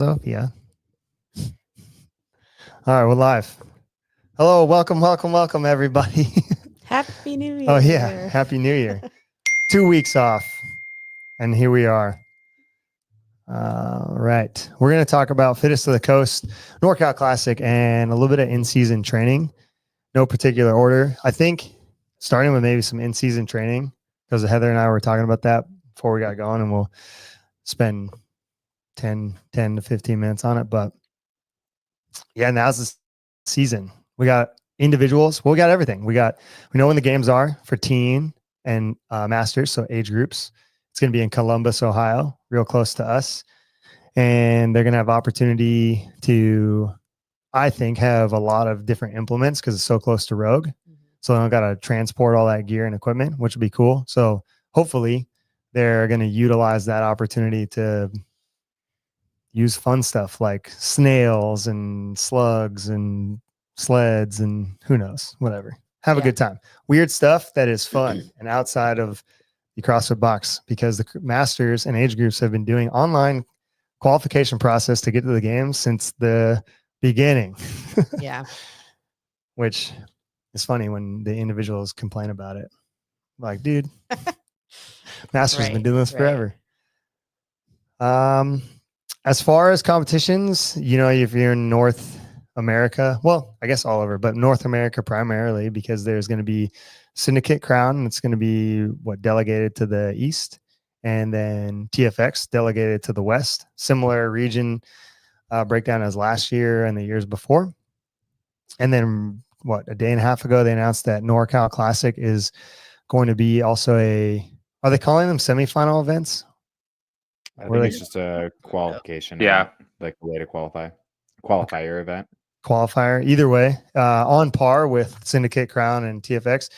Sophia. All right, we're live. Hello, welcome, everybody. Happy New Year. Oh, yeah. Happy New Year. 2 weeks off, and here we are. Right. We're going to talk about Fittest to the Coast, Norcal Classic, and a little bit of in-season training. No particular order. I think starting with maybe some in-season training, because Heather and I were talking about that before we got going, and we'll spend 10 to 15 minutes on it. But yeah, now's the season. We got individuals. Well, we got everything. We know when the games are for teen and masters, so age groups. It's going to be in Columbus, Ohio, real close to us. And they're going to have opportunity to, I think, have a lot of different implements because it's so close to Rogue. So they don't got to transport all that gear and equipment, which would be cool. So hopefully they're going to utilize that opportunity to use fun stuff like snails and slugs and sleds and who knows, whatever. Have a good time. Weird stuff that is fun and outside of the CrossFit box, because the masters and age groups have been doing online qualification process to get to the games since the beginning. Yeah. Which is funny when the individuals complain about it. Like, dude, masters have been doing this forever. As far as competitions, if you're in North America, well, I guess all over, but North America primarily, because there's going to be Syndicate Crown, and it's going to be delegated to the East, and then TFX delegated to the West. Similar region breakdown as last year and the years before. And then a day and a half ago, they announced that Norcal Classic is going to be also are they calling them semifinal events? I think it's just a qualification. Yeah. Like a way to qualifier event. Qualifier. Either way, on par with Syndicate Crown and TFX.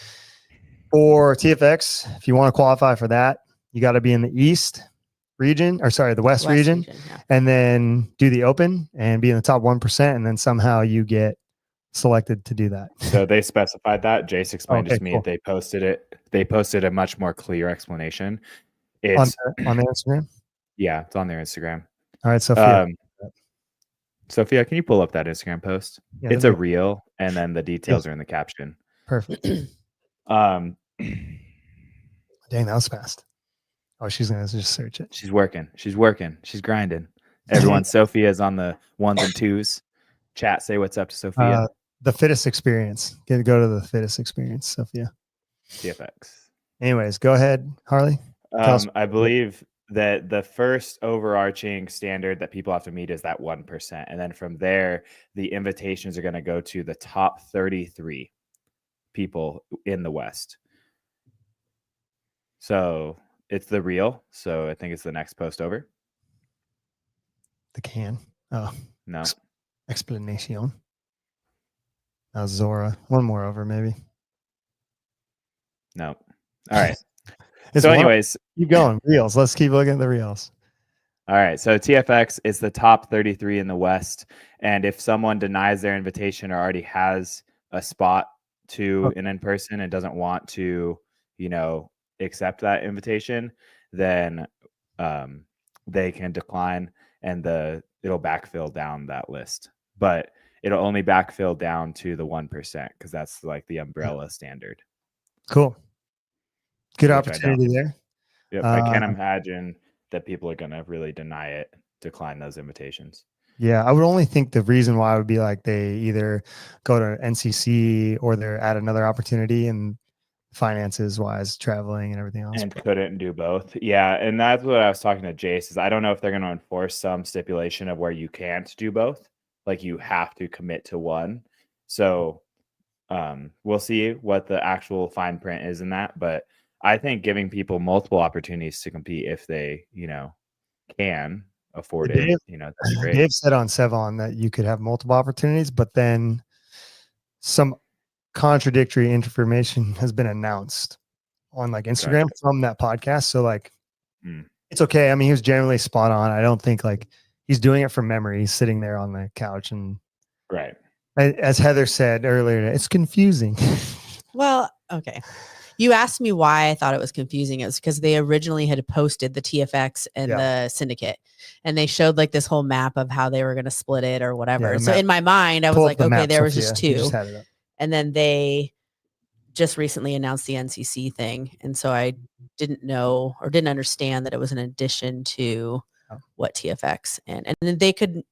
For TFX, if you want to qualify for that, you got to be in the East region, the West region, and then do the Open and be in the top 1%. And then somehow you get selected to do that. So they specified that. Jace explained it to me. Cool. They posted a much more clear explanation. It's on their Instagram. Yeah, it's on their Instagram. All right, Sophia. Sophia, can you pull up that Instagram post? Yeah, it's a reel, and then the details are in the caption. Perfect. Dang, that was fast. Oh, she's gonna just search it. She's working. She's grinding. Everyone, Sophia is on the 1s and 2s. Chat, say what's up to Sophia. The Fittest experience. Go to the Fittest experience, Sophia. TFX. Anyways, go ahead, Harley. I believe that the first overarching standard that people have to meet is that 1%. And then from there, the invitations are going to go to the top 33 people in the West. So it's the reel. So I think it's the next post over. The can. Oh, no. Explanation. Zora. One more over, maybe. No. All right. So anyways, keep going. Reels. Let's keep looking at the reels. All right. So TFX is the top 33 in the West. And if someone denies their invitation or already has a spot to an in-person and doesn't want to, accept that invitation, then they can decline and it'll backfill down that list. But it'll only backfill down to the 1% because that's like the umbrella standard. Cool. Good opportunity there. Yep. I can't imagine that people are going to really decline those invitations. Yeah. I would only think the reason why would be like they either go to NCC or they're at another opportunity and finances wise, traveling and everything else. And couldn't do both. Yeah. And that's what I was talking to Jace is I don't know if they're going to enforce some stipulation of where you can't do both. Like you have to commit to one. So we'll see what the actual fine print is in that. But I think giving people multiple opportunities to compete if they, can afford it, that's great. Dave said on Sevon that you could have multiple opportunities, but then some contradictory information has been announced on Instagram from that podcast. So it's okay. I mean, he was generally spot on. I don't think he's doing it from memory. He's sitting there on the couch and right. As Heather said earlier, it's confusing. Well, okay. You asked me why I thought it was confusing. It was because they originally had posted the TFX and Yeah. the syndicate, and they showed like this whole map of how they were going to split it or whatever. the So map. in my mind, I was Pull up like, the okay, map, there was Sophia. just You two. just had it up. And then they just recently announced the NCC thing. And so I didn't know or didn't understand that it was an addition to what TFX and then they could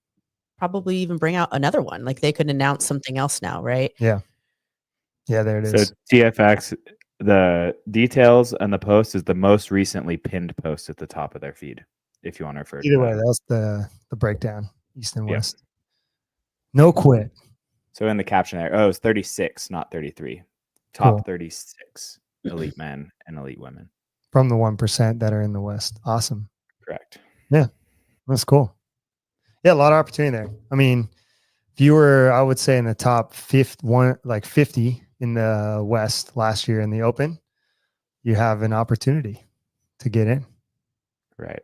probably even bring out another one. Like they could announce something else now, right? Yeah. Yeah, there it So is. TFX, the details and the post is the most recently pinned post at the top of their feed. If you want to refer to Either way, that. that's the breakdown, east and Yep. west. No quit. So in the caption there, it's 36, not 33. Top Cool. 36 elite men and elite women. From the 1% that are in the west. Awesome. Correct. Yeah, that's cool. Yeah, a lot of opportunity there. I mean, if you were, I would say, in the top 50 in the west last year in the open, you have an opportunity to get in. Right.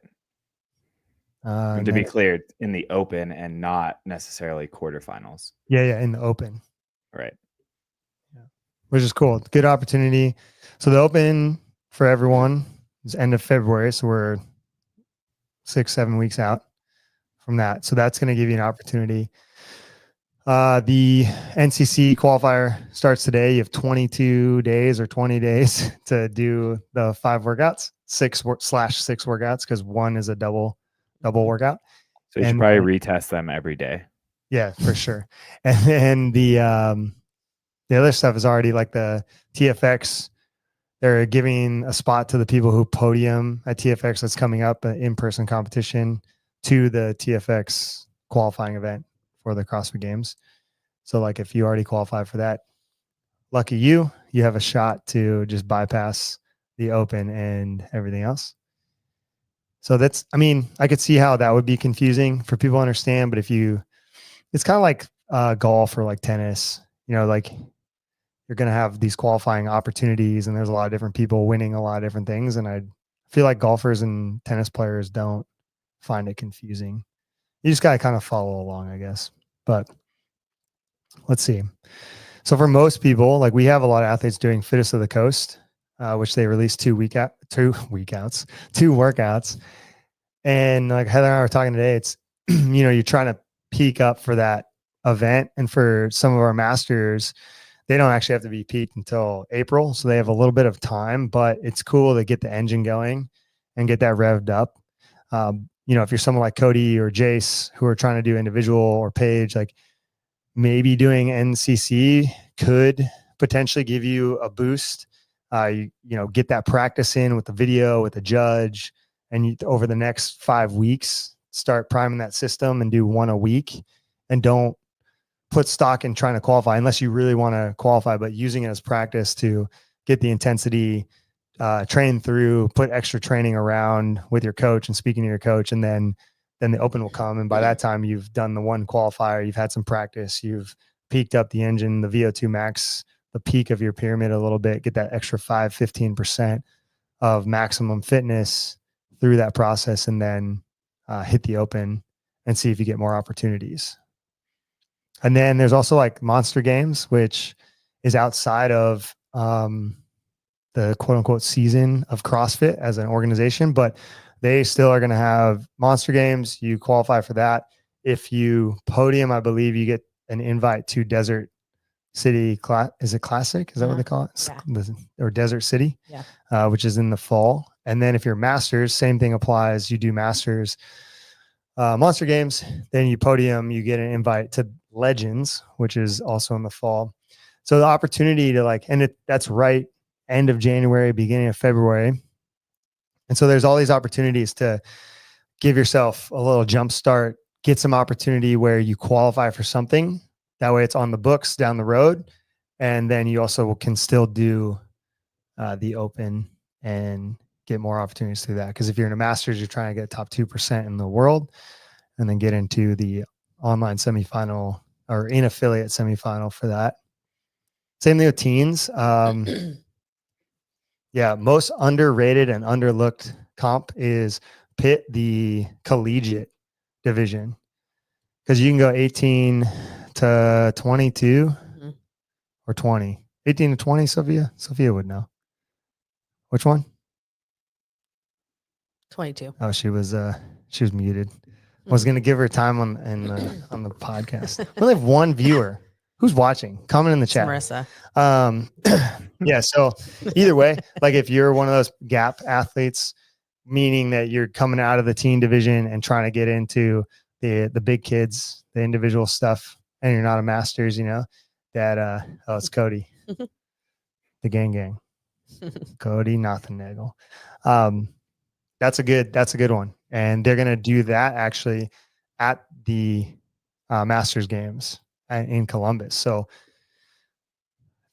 And And to be clear, in the open and not necessarily quarterfinals. Yeah, in the open. Right. Yeah. Which is cool. Good opportunity. So the open for everyone is end of February. So we're 6-7 weeks out from that. So that's going to give you an opportunity. The NCC qualifier starts today. You have 22 days or 20 days to do the 5 workouts, 6 workouts, because one is a double workout. So you should probably retest them every day. Yeah, for sure. And then the other stuff is already like the TFX. They're giving a spot to the people who podium at TFX that's coming up, an in-person competition to the TFX qualifying event for the CrossFit Games. So like if you already qualify for that, lucky you have a shot to just bypass the open and everything else. So that's, I mean, I could see how that would be confusing for people to understand, but it's kind of like golf or like tennis, like you're going to have these qualifying opportunities and there's a lot of different people winning a lot of different things. And I feel like golfers and tennis players don't find it confusing. You just got to kind of follow along, I guess. But let's see. So for most people, like we have a lot of athletes doing Fittest of the Coast, which they released 2 workouts. And like Heather and I were talking today, it's, you're trying to peak up for that event. And for some of our masters, they don't actually have to be peaked until April. So they have a little bit of time, but it's cool to get the engine going and get that revved up. If you're someone like Cody or Jace who are trying to do individual or Paige, like maybe doing NCC could potentially give you a boost. Get that practice in with the video, with the judge, and over the next 5 weeks, start priming that system and do 1 a week, and don't put stock in trying to qualify unless you really want to qualify, but using it as practice to get the intensity, train through, put extra training around with your coach and speaking to your coach. And then the open will come. And by that time you've done the 1 qualifier, you've had some practice, you've peaked up the engine, the VO2 max, the peak of your pyramid a little bit, get that extra 15% of maximum fitness through that process, and then hit the open and see if you get more opportunities. And then there's also like Monster Games, which is outside of the quote unquote season of CrossFit as an organization, but they still are going to have Monster Games. You qualify for that. If you podium, I believe you get an invite to Desert City. Is it Classic? Is that what they call it? Yeah. Or Desert City, yeah. Which is in the fall. And then if you're Masters, same thing applies. You do Masters. Monster Games, then you podium, you get an invite to Legends, which is also in the fall. So the opportunity to that's right end of January, beginning of February. And so there's all these opportunities to give yourself a little jump start, get some opportunity where you qualify for something. That way it's on the books down the road. And then you also can still do the open and get more opportunities through that. Because if you're in a Masters, you're trying to get top 2% in the world, and then get into the online semifinal or in affiliate semifinal for that. Same thing with teens. Most underrated and underlooked comp is Pitt, the collegiate division, because you can go 18 to 22 or 20. 18 to 20, Sophia would know. Which one? 22. Oh, she was muted. I was going to give her time on the podcast. We only have one viewer. Who's watching? Comment in the It's chat. Marissa. Yeah. So either way, like if you're one of those gap athletes, meaning that you're coming out of the teen division and trying to get into the big kids, the individual stuff, and you're not a masters, that it's Cody, the gang, Cody Nothenagel. That's a good one, and they're gonna do that actually at the Masters games in Columbus. So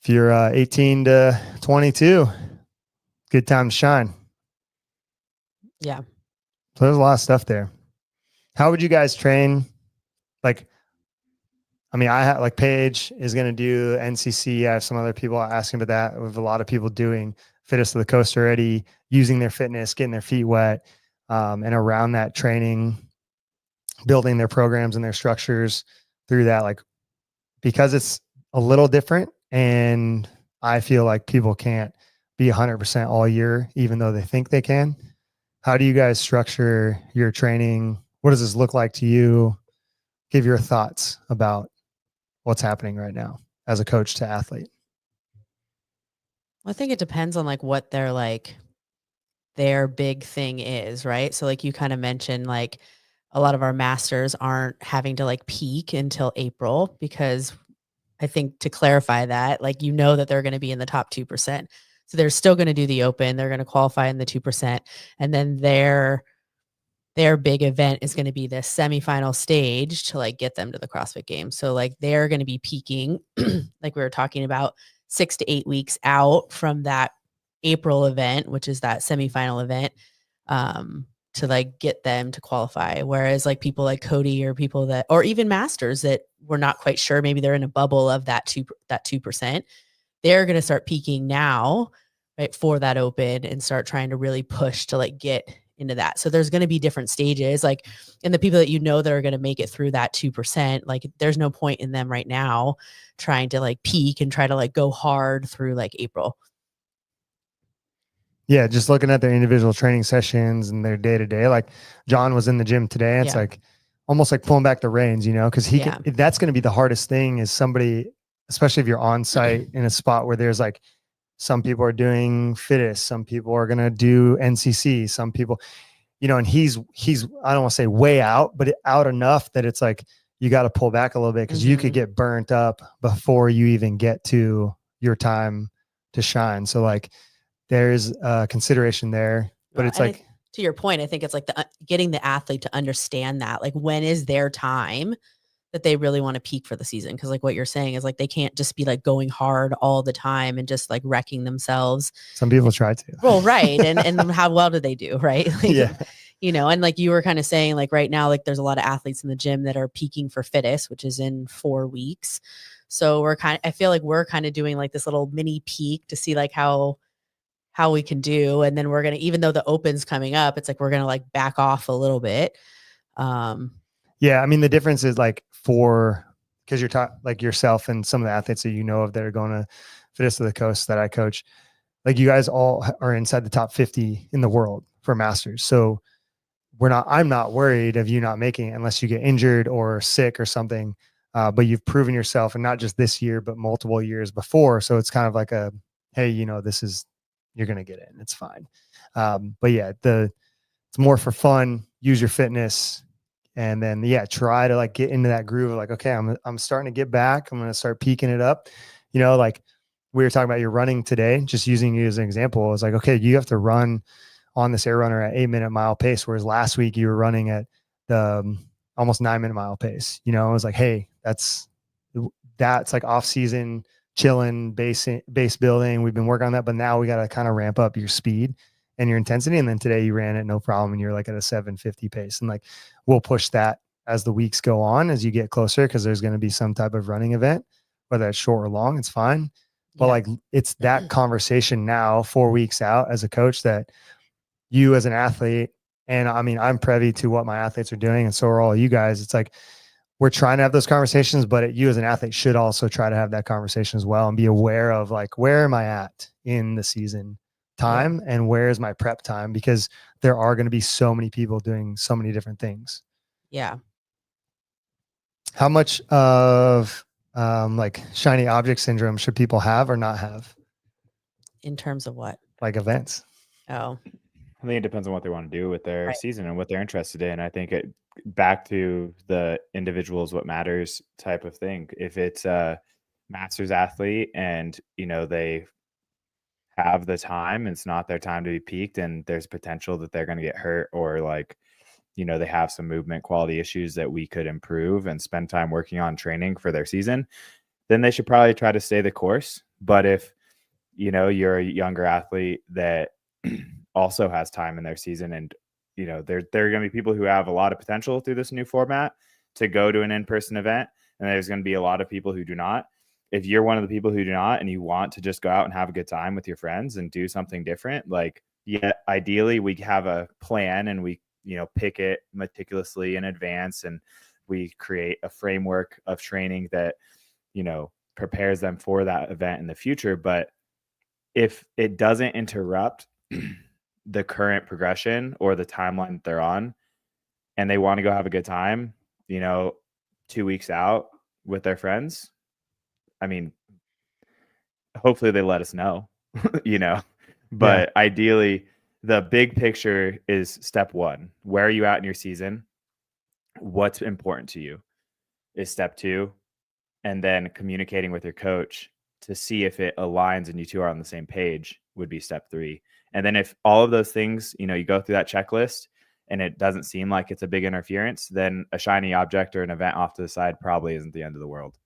if you're 18 to 22, good time to shine. Yeah. So there's a lot of stuff there. How would you guys train? Like, I mean, I have like Paige is going to do NCC. I have some other people asking about that. We have a lot of people doing Fittest of the Coast already, using their fitness, getting their feet wet, and around that training, building their programs and their structures through that. Like, because it's a little different, and I feel like people can't be 100% all year, even though they think they can. How do you guys structure your training? What does this look like to you? Give your thoughts about what's happening right now as a coach to athlete. I think it depends on like what their big thing is, right? So like you kind of mentioned, like a lot of our masters aren't having to like peak until April, because I think to clarify that, like, that they're going to be in the top 2%. So they're still going to do the open. They're going to qualify in the 2%. And then their big event is going to be the semifinal stage to like get them to the CrossFit Games. So like they're going to be peaking, like we were talking about, 6 to 8 weeks out from that April event, which is that semifinal event, to like get them to qualify. Whereas like people like Cody or people that, or even masters that we're not quite sure, maybe they're in a bubble of that 2%, they're going to start peaking now, right, for that open, and start trying to really push to like get into that. So there's going to be different stages, like, and the people that are going to make it through that 2%, like there's no point in them right now trying to like peak and try to like go hard through like April. Yeah, just looking at their individual training sessions and their day to day. Like John was in the gym today. It's like almost like pulling back the reins, because that's going to be the hardest thing, is somebody, especially if you're on site in a spot where there's like, some people are doing Fittest, some people are going to do NCC, some people, and he's, I don't want to say way out, but out enough that it's like, you got to pull back a little bit, because you could get burnt up before you even get to your time to shine. So like, there's a consideration there, but it's like, to your point, I think it's like getting the athlete to understand that, like, when is their time that they really want to peak for the season. Cause like what you're saying is like, they can't just be like going hard all the time and just like wrecking themselves. Some people try to. Well, right. And how well do they do? Right. Like, and like you were kind of saying, like right now, like there's a lot of athletes in the gym that are peaking for Fittest, which is in 4 weeks. So I feel like we're kind of doing like this little mini peak to see like how we can do. And then we're going to, even though the open's coming up, it's like, we're going to like back off a little bit. Yeah. I mean, the difference is like because you're talking like yourself and some of the athletes that of that are going to Fittest of the Coast that I coach, like you guys all are inside the top 50 in the world for masters. So I'm not worried of you not making it unless you get injured or sick or something. But you've proven yourself, and not just this year, but multiple years before. So it's kind of like hey, you're going to get in, it's fine. But yeah, it's more for fun, use your fitness. And then, try to like get into that groove of like, okay, I'm starting to get back. I'm going to start peaking it up. Like we were talking about your running today, just using you as an example. I was like, okay, you have to run on this air runner at 8-minute mile pace. Whereas last week you were running at the almost 9-minute mile pace. I was like, hey, that's like off season, chilling, base building. We've been working on that, but now we got to kind of ramp up your speed and your intensity. And then today you ran it no problem, and you're like at a 7:50 pace. And like, we'll push that as the weeks go on, as you get closer, because there's going to be some type of running event, whether it's short or long, it's fine. But like, it's that conversation now 4 weeks out as a coach, that you as an athlete, and I mean, I'm privy to what my athletes are doing, and so are all you guys. It's like, we're trying to have those conversations, but you as an athlete should also try to have that conversation as well, and be aware of like, where am I at in the season time and where is my prep time, because there are going to be so many people doing so many different things. Yeah. How much of like shiny object syndrome should people have or not have? In terms of what? Like events. Oh, I think it depends on what they want to do with their Right. season and what they're interested in. I think it back to the individuals, what matters type of thing. If it's a master's athlete and, you know, they have the time, it's not their time to be peaked, and there's potential that they're going to get hurt, or like, you know, they have some movement quality issues that we could improve and spend time working on training for their season, then they should probably try to stay the course. But if, you know, you're a younger athlete that also has time in their season, and, you know, there are going to be people who have a lot of potential through this new format to go to an in-person event, and there's going to be a lot of people who do not. If you're one of the people who do not, and you want to just go out and have a good time with your friends and do something different, like, yeah, ideally we have a plan and we, you know, pick it meticulously in advance, and we create a framework of training that, you know, prepares them for that event in the future. But if it doesn't interrupt the current progression or the timeline that they're on, and they want to go have a good time, you know, 2 weeks out with their friends, I mean, hopefully they let us know, you know, but ideally the big picture is step one. Where are you at in your season? What's important to you is step two. And then communicating with your coach to see if it aligns and you two are on the same page would be step three. And then if all of those things, you know, you go through that checklist and it doesn't seem like it's a big interference, then a shiny object or an event off to the side probably isn't the end of the world.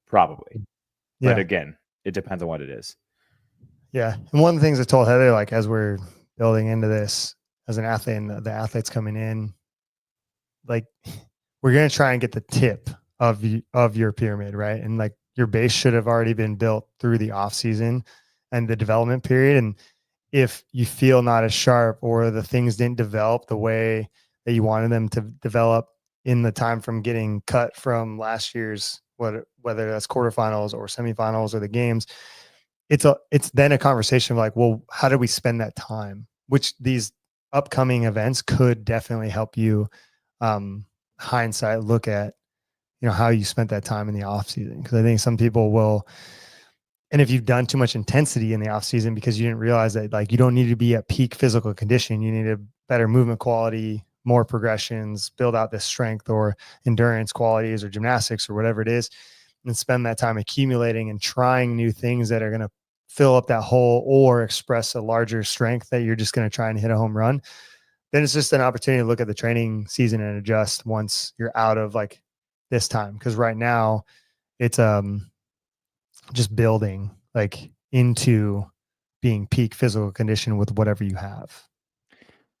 Probably. Yeah. But again, it depends on what it is. Yeah. And one of the things I told Heather, like, as we're building into this as an athlete and the athletes coming in, like, we're going to try and get the tip of your pyramid, right? And like, your base should have already been built through the off season and the development period. And if you feel not as sharp, or the things didn't develop the way that you wanted them to develop in the time from getting cut from last year's, whether that's quarterfinals or semifinals or the games, it's then a conversation of like, well, how do we spend that time? Which these upcoming events could definitely help you hindsight look at, you know, how you spent that time in the off season. Cause I think some people will, and if you've done too much intensity in the off season because you didn't realize that, like, you don't need to be at peak physical condition, you need a better movement quality, more progressions, build out this strength or endurance qualities or gymnastics or whatever it is, and spend that time accumulating and trying new things that are going to fill up that hole or express a larger strength that you're just going to try and hit a home run. Then it's just an opportunity to look at the training season and adjust once you're out of like this time. Cause right now it's just building like into being peak physical condition with whatever you have.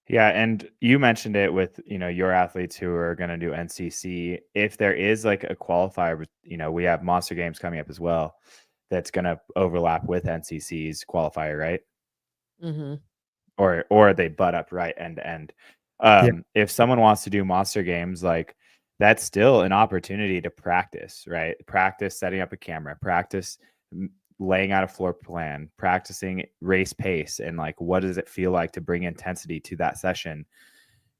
Yeah. And you mentioned it with, you know, your athletes who are going to do NCC. If there is like a qualifier, you know, we have Monster Games coming up as well, that's going to overlap with NCC's qualifier, right? Mm-hmm. Or they butt up right end to end. If someone wants to do Monster Games, like, that's still an opportunity to practice, right? Practice setting up a camera, practice laying out a floor plan, practicing race pace, and like, what does it feel like to bring intensity to that session?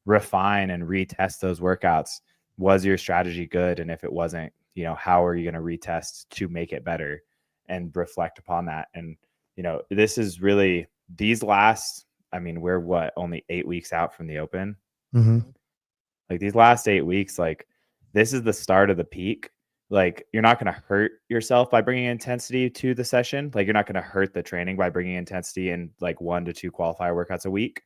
Refine and retest those workouts. Was your strategy good? And if it wasn't, you know, how are you going to retest to make it better and reflect upon that? And, you know, this is really these last, I mean, we're only 8 weeks out from the Open. Mm-hmm. Like, these last 8 weeks, like, this is the start of the peak. Like, you're not going to hurt yourself by bringing intensity to the session. Like, you're not going to hurt the training by bringing intensity in like 1 to 2 qualifier workouts a week.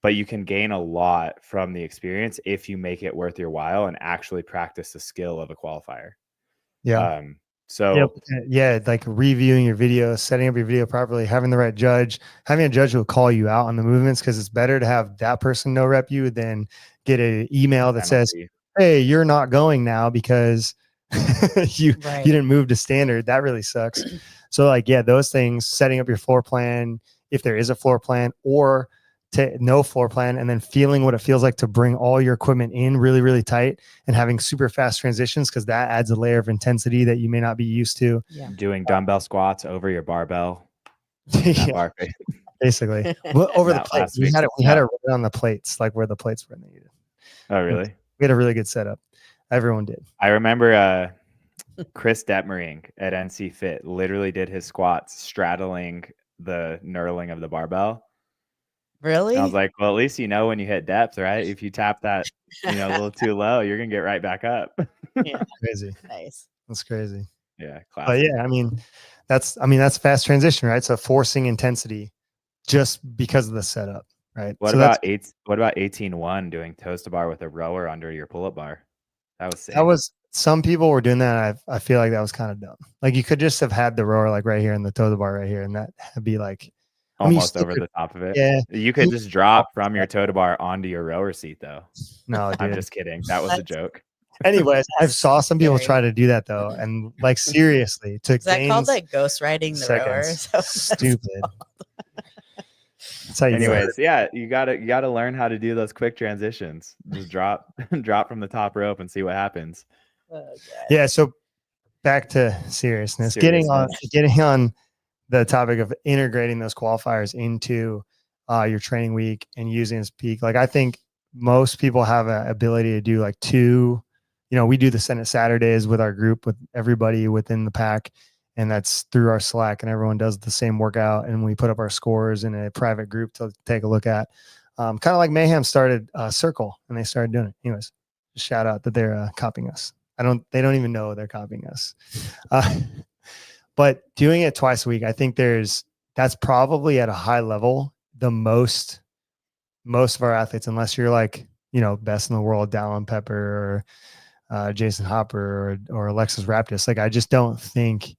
But you can gain a lot from the experience if you make it worth your while and actually practice the skill of a qualifier. Yeah. So yeah, like reviewing your video, setting up your video properly, having the right judge, having a judge who will call you out on the movements, because it's better to have that person no rep you than get an email that says, hey, you're not going now because you didn't move to standard. That really sucks. So like, yeah, those things, setting up your floor plan, if there is a floor plan, or to no floor plan, and then feeling what it feels like to bring all your equipment in really, really tight and having super fast transitions, because that adds a layer of intensity that you may not be used to. Doing dumbbell squats over your barbell. that Yeah, bar face. basically. Well, over the Not plate. last We week. had it right on the plates, like where the plates were needed. Oh, really? We had a really good setup. Everyone did. I remember Chris Detmering at NC Fit literally did his squats straddling the knurling of the barbell. Really? And I was like, well, at least you know when you hit depth, right? If you tap that, a little too low, you're gonna get right back up. Yeah. Crazy. Nice. That's crazy. Yeah, But classic. yeah, I mean, that's fast transition, right? So forcing intensity just because of the setup, right? What So about 18-1 doing toes to bar with a rower under your pull-up bar? That was sick. that was some people were doing that. I feel like that was kind of dumb. Like you could just have had the rower like right here and the toe to bar right here, and that would be like almost over the top of it. Yeah, You could just drop from your toe to bar onto your rower seat, though. No, dude. I'm just kidding. That was a joke. Anyways, I saw some people Scary. try to do that though, and like seriously, to Is that gain called like ghost riding the rower? seconds. Stupid. That's how you do it. Anyways, yeah, you gotta learn how to do those quick transitions. Just drop from the top rope and see what happens. Oh, God. Yeah. So back to seriousness. Getting on the topic of integrating those qualifiers into your training week and using as peak. Like I think most people have an ability to do like two. We do the Senate Saturdays with our group, with everybody within the pack, and that's through our Slack, and everyone does the same workout, and we put up our scores in a private group to take a look at. Kind of like Mayhem started Circle, and they started doing it. Anyways, shout out that they're copying us. They don't even know they're copying us. But doing it twice a week, I think that's probably at a high level the most of our athletes, unless you're like best in the world, Dallin Pepper or Jason Hopper or Alexis Raptis. Like I just don't think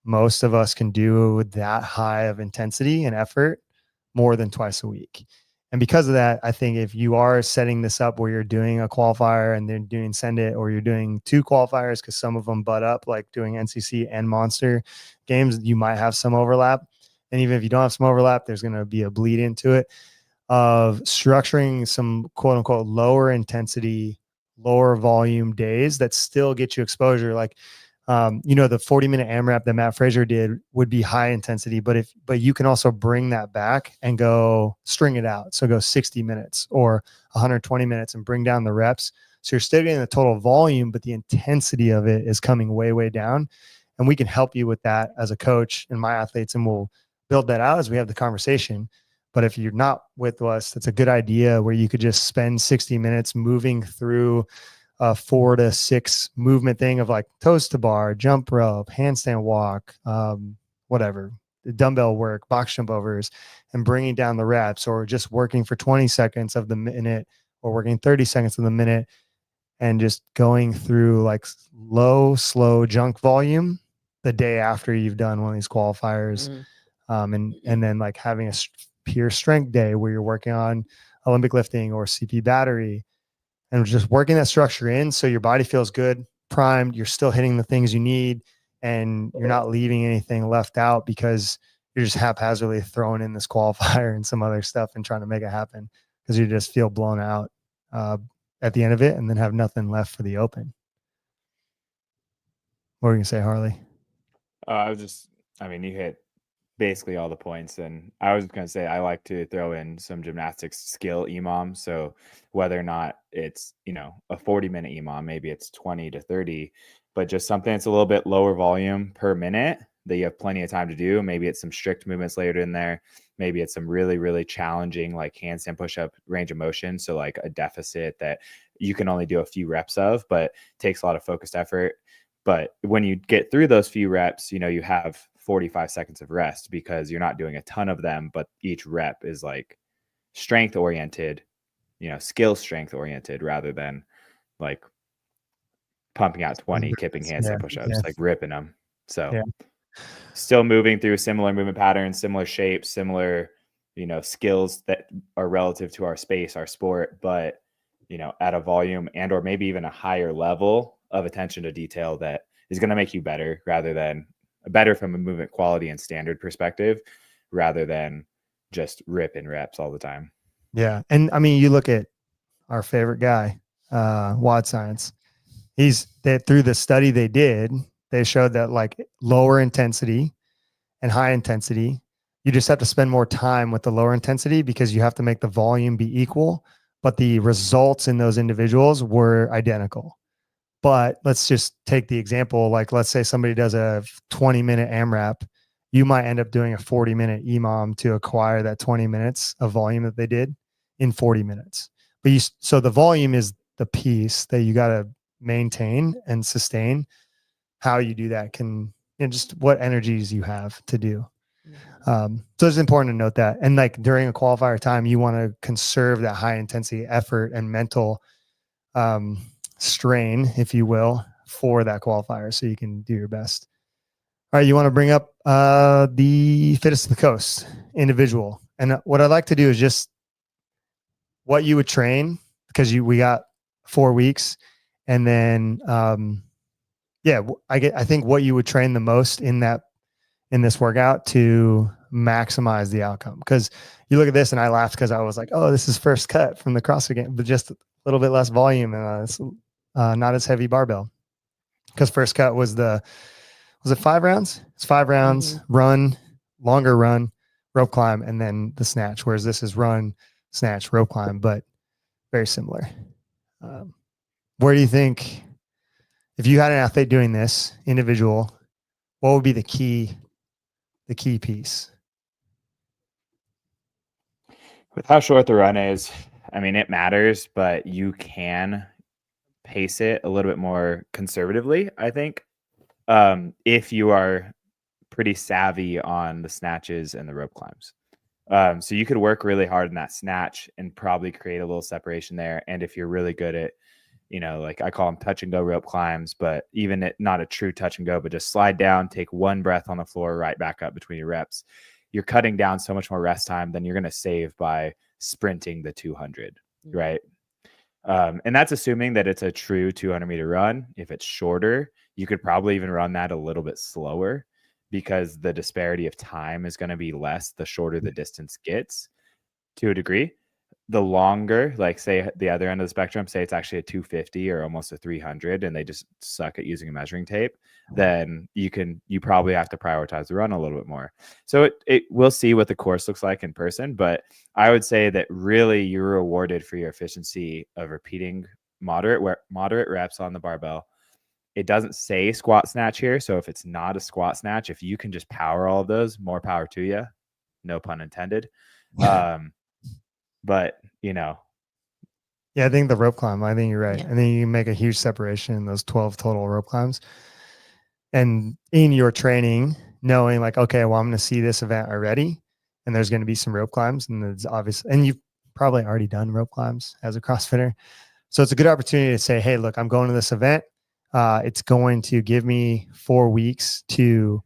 most of us can do that high of intensity and effort more than twice a week. And because of that, I think if you are setting this up where you're doing a qualifier and then doing Send It, or you're doing two qualifiers, because some of them butt up, like doing NCC and Monster games, you might have some overlap. And even if you don't have some overlap, there's going to be a bleed into it of structuring some quote unquote lower intensity, lower volume days that still get you exposure. Like, the 40-minute AMRAP that Matt Frazier did would be high intensity, but you can also bring that back and go string it out. So go 60 minutes or 120 minutes and bring down the reps. So you're still getting the total volume, but the intensity of it is coming way, way down. And we can help you with that as a coach and my athletes, and we'll build that out as we have the conversation. But if you're not with us, that's a good idea where you could just spend 60 minutes moving through a 4 to 6 movement thing of like toes to bar, jump rope, handstand walk, whatever, the dumbbell work, box jump overs, and bringing down the reps, or just working for 20 seconds of the minute or working 30 seconds of the minute, and just going through like low, slow junk volume the day after you've done one of these qualifiers. And then like having a pure strength day where you're working on Olympic lifting or CP battery, and just working that structure in so your body feels good, primed, you're still hitting the things you need, and you're not leaving anything left out because you're just haphazardly throwing in this qualifier and some other stuff and trying to make it happen because you just feel blown out at the end of it and then have nothing left for the open. What were you going to say, Harley? You hit basically all the points. And I was going to say, I like to throw in some gymnastics skill EMOM. So whether or not it's, a 40-minute EMOM, maybe it's 20 to 30, but just something that's a little bit lower volume per minute that you have plenty of time to do. Maybe it's some strict movements layered in there. Maybe it's some really, really challenging, like handstand push-up range of motion. So like a deficit that you can only do a few reps of, but takes a lot of focused effort. But when you get through those few reps, you have 45 seconds of rest because you're not doing a ton of them, but each rep is like strength oriented, skill strength oriented, rather than like pumping out 20 kipping handstand push-ups, like ripping them. So still moving through similar movement patterns, similar shapes, similar, skills that are relative to our space, our sport, but, at a volume and, or maybe even a higher level of attention to detail that is going to make you better, rather than better from a movement quality and standard perspective, rather than just ripping reps all the time. Yeah. And you look at our favorite guy, Wad Science. Through the study they did, they showed that like lower intensity and high intensity, You just have to spend more time with the lower intensity because you have to make the volume be equal, but the results in those individuals were identical. But let's just take the example, like let's say somebody does a 20-minute AMRAP, you might end up doing a 40-minute EMOM to acquire that 20 minutes of volume that they did in 40 minutes. But so the volume is the piece that you got to maintain and sustain. How you do that can, just what energies you have to do. So it's important to note that. And like during a qualifier time, you want to conserve that high intensity effort and mental strain, if you will, for that qualifier so you can do your best. All right, you want to bring up the Fittest of the Coast individual. And what I'd like to do is just what you would train, because we got 4 weeks. And then I think what you would train the most in this workout to maximize the outcome. Because you look at this and I laughed because I was like, oh, this is first cut from the CrossFit game, but just a little bit less volume and it's not as heavy barbell. Because first cut was it 5 rounds? It's 5 rounds, run, longer run, rope climb, and then the snatch. Whereas this is run, snatch, rope climb, but very similar. Where do you think, if you had an athlete doing this individual, what would be the key piece? With how short the run is, I mean, it matters, but you can pace it a little bit more conservatively, I think, if you are pretty savvy on the snatches and the rope climbs. So you could work really hard in that snatch and probably create a little separation there. And if you're really good at, like I call them touch and go rope climbs, but even not a true touch and go, but just slide down, take one breath on the floor, right back up between your reps. You're cutting down so much more rest time than you're going to save by sprinting the 200, right? And that's assuming that it's a true 200-meter run. If it's shorter, you could probably even run that a little bit slower because the disparity of time is going to be less the shorter the distance gets to a degree. The longer, like say the other end of the spectrum, say it's actually a 250 or almost a 300 and they just suck at using a measuring tape, then you probably have to prioritize the run a little bit more. So we'll see what the course looks like in person, but I would say that really you're rewarded for your efficiency of repeating moderate reps on the barbell. It doesn't say squat snatch here. So if it's not a squat snatch, if you can just power all of those, more power to you. No pun intended. But, yeah, I think the rope climb, I think you're right. Yeah. I think you can make a huge separation in those 12 total rope climbs. And in your training, knowing like, okay, well, I'm going to see this event already, and there's going to be some rope climbs, and it's obvious. And you've probably already done rope climbs as a CrossFitter. So it's a good opportunity to say, hey, look, I'm going to this event. It's going to give me 4 weeks to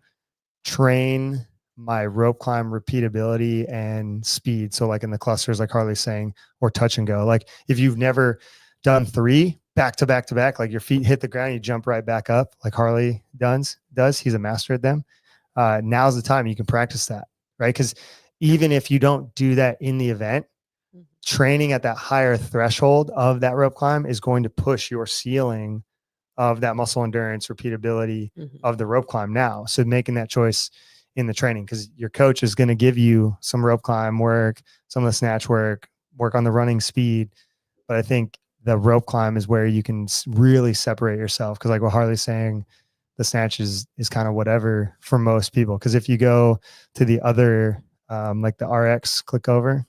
train my rope climb repeatability and speed. So like in the clusters, like Harley's saying, or touch and go. Like if you've never done 3 back to back to back, like your feet hit the ground, you jump right back up like Harley does. He's a master at them. Now's the time you can practice that, right? Because even if you don't do that in the event, training at that higher threshold of that rope climb is going to push your ceiling of that muscle endurance repeatability of the rope climb now. So making that choice in the training, because your coach is going to give you some rope climb work, some of the snatch work on the running speed. But I think the rope climb is where you can really separate yourself. Because like what Harley's saying, the snatch is kind of whatever for most people. Because if you go to the other, like the RX, click over,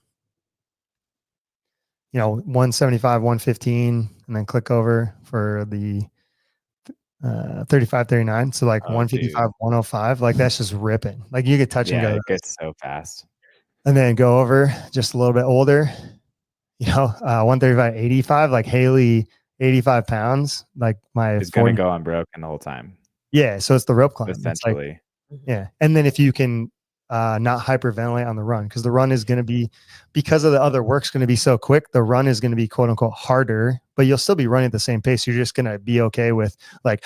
175, 115, and then click over for the 35, 39. So like 155, dude. 105, like that's just ripping. Like you get touch and go. It gets so fast. And then go over just a little bit older, 135, 85, like Haley, 85 pounds. Like it's going to go unbroken the whole time. Yeah. So it's the rope climb. Essentially. Yeah. And then if you can not hyperventilate on the run, because the run is going to be, because of the other work's going to be so quick, the run is going to be quote unquote harder, but you'll still be running at the same pace. You're just going to be okay with like,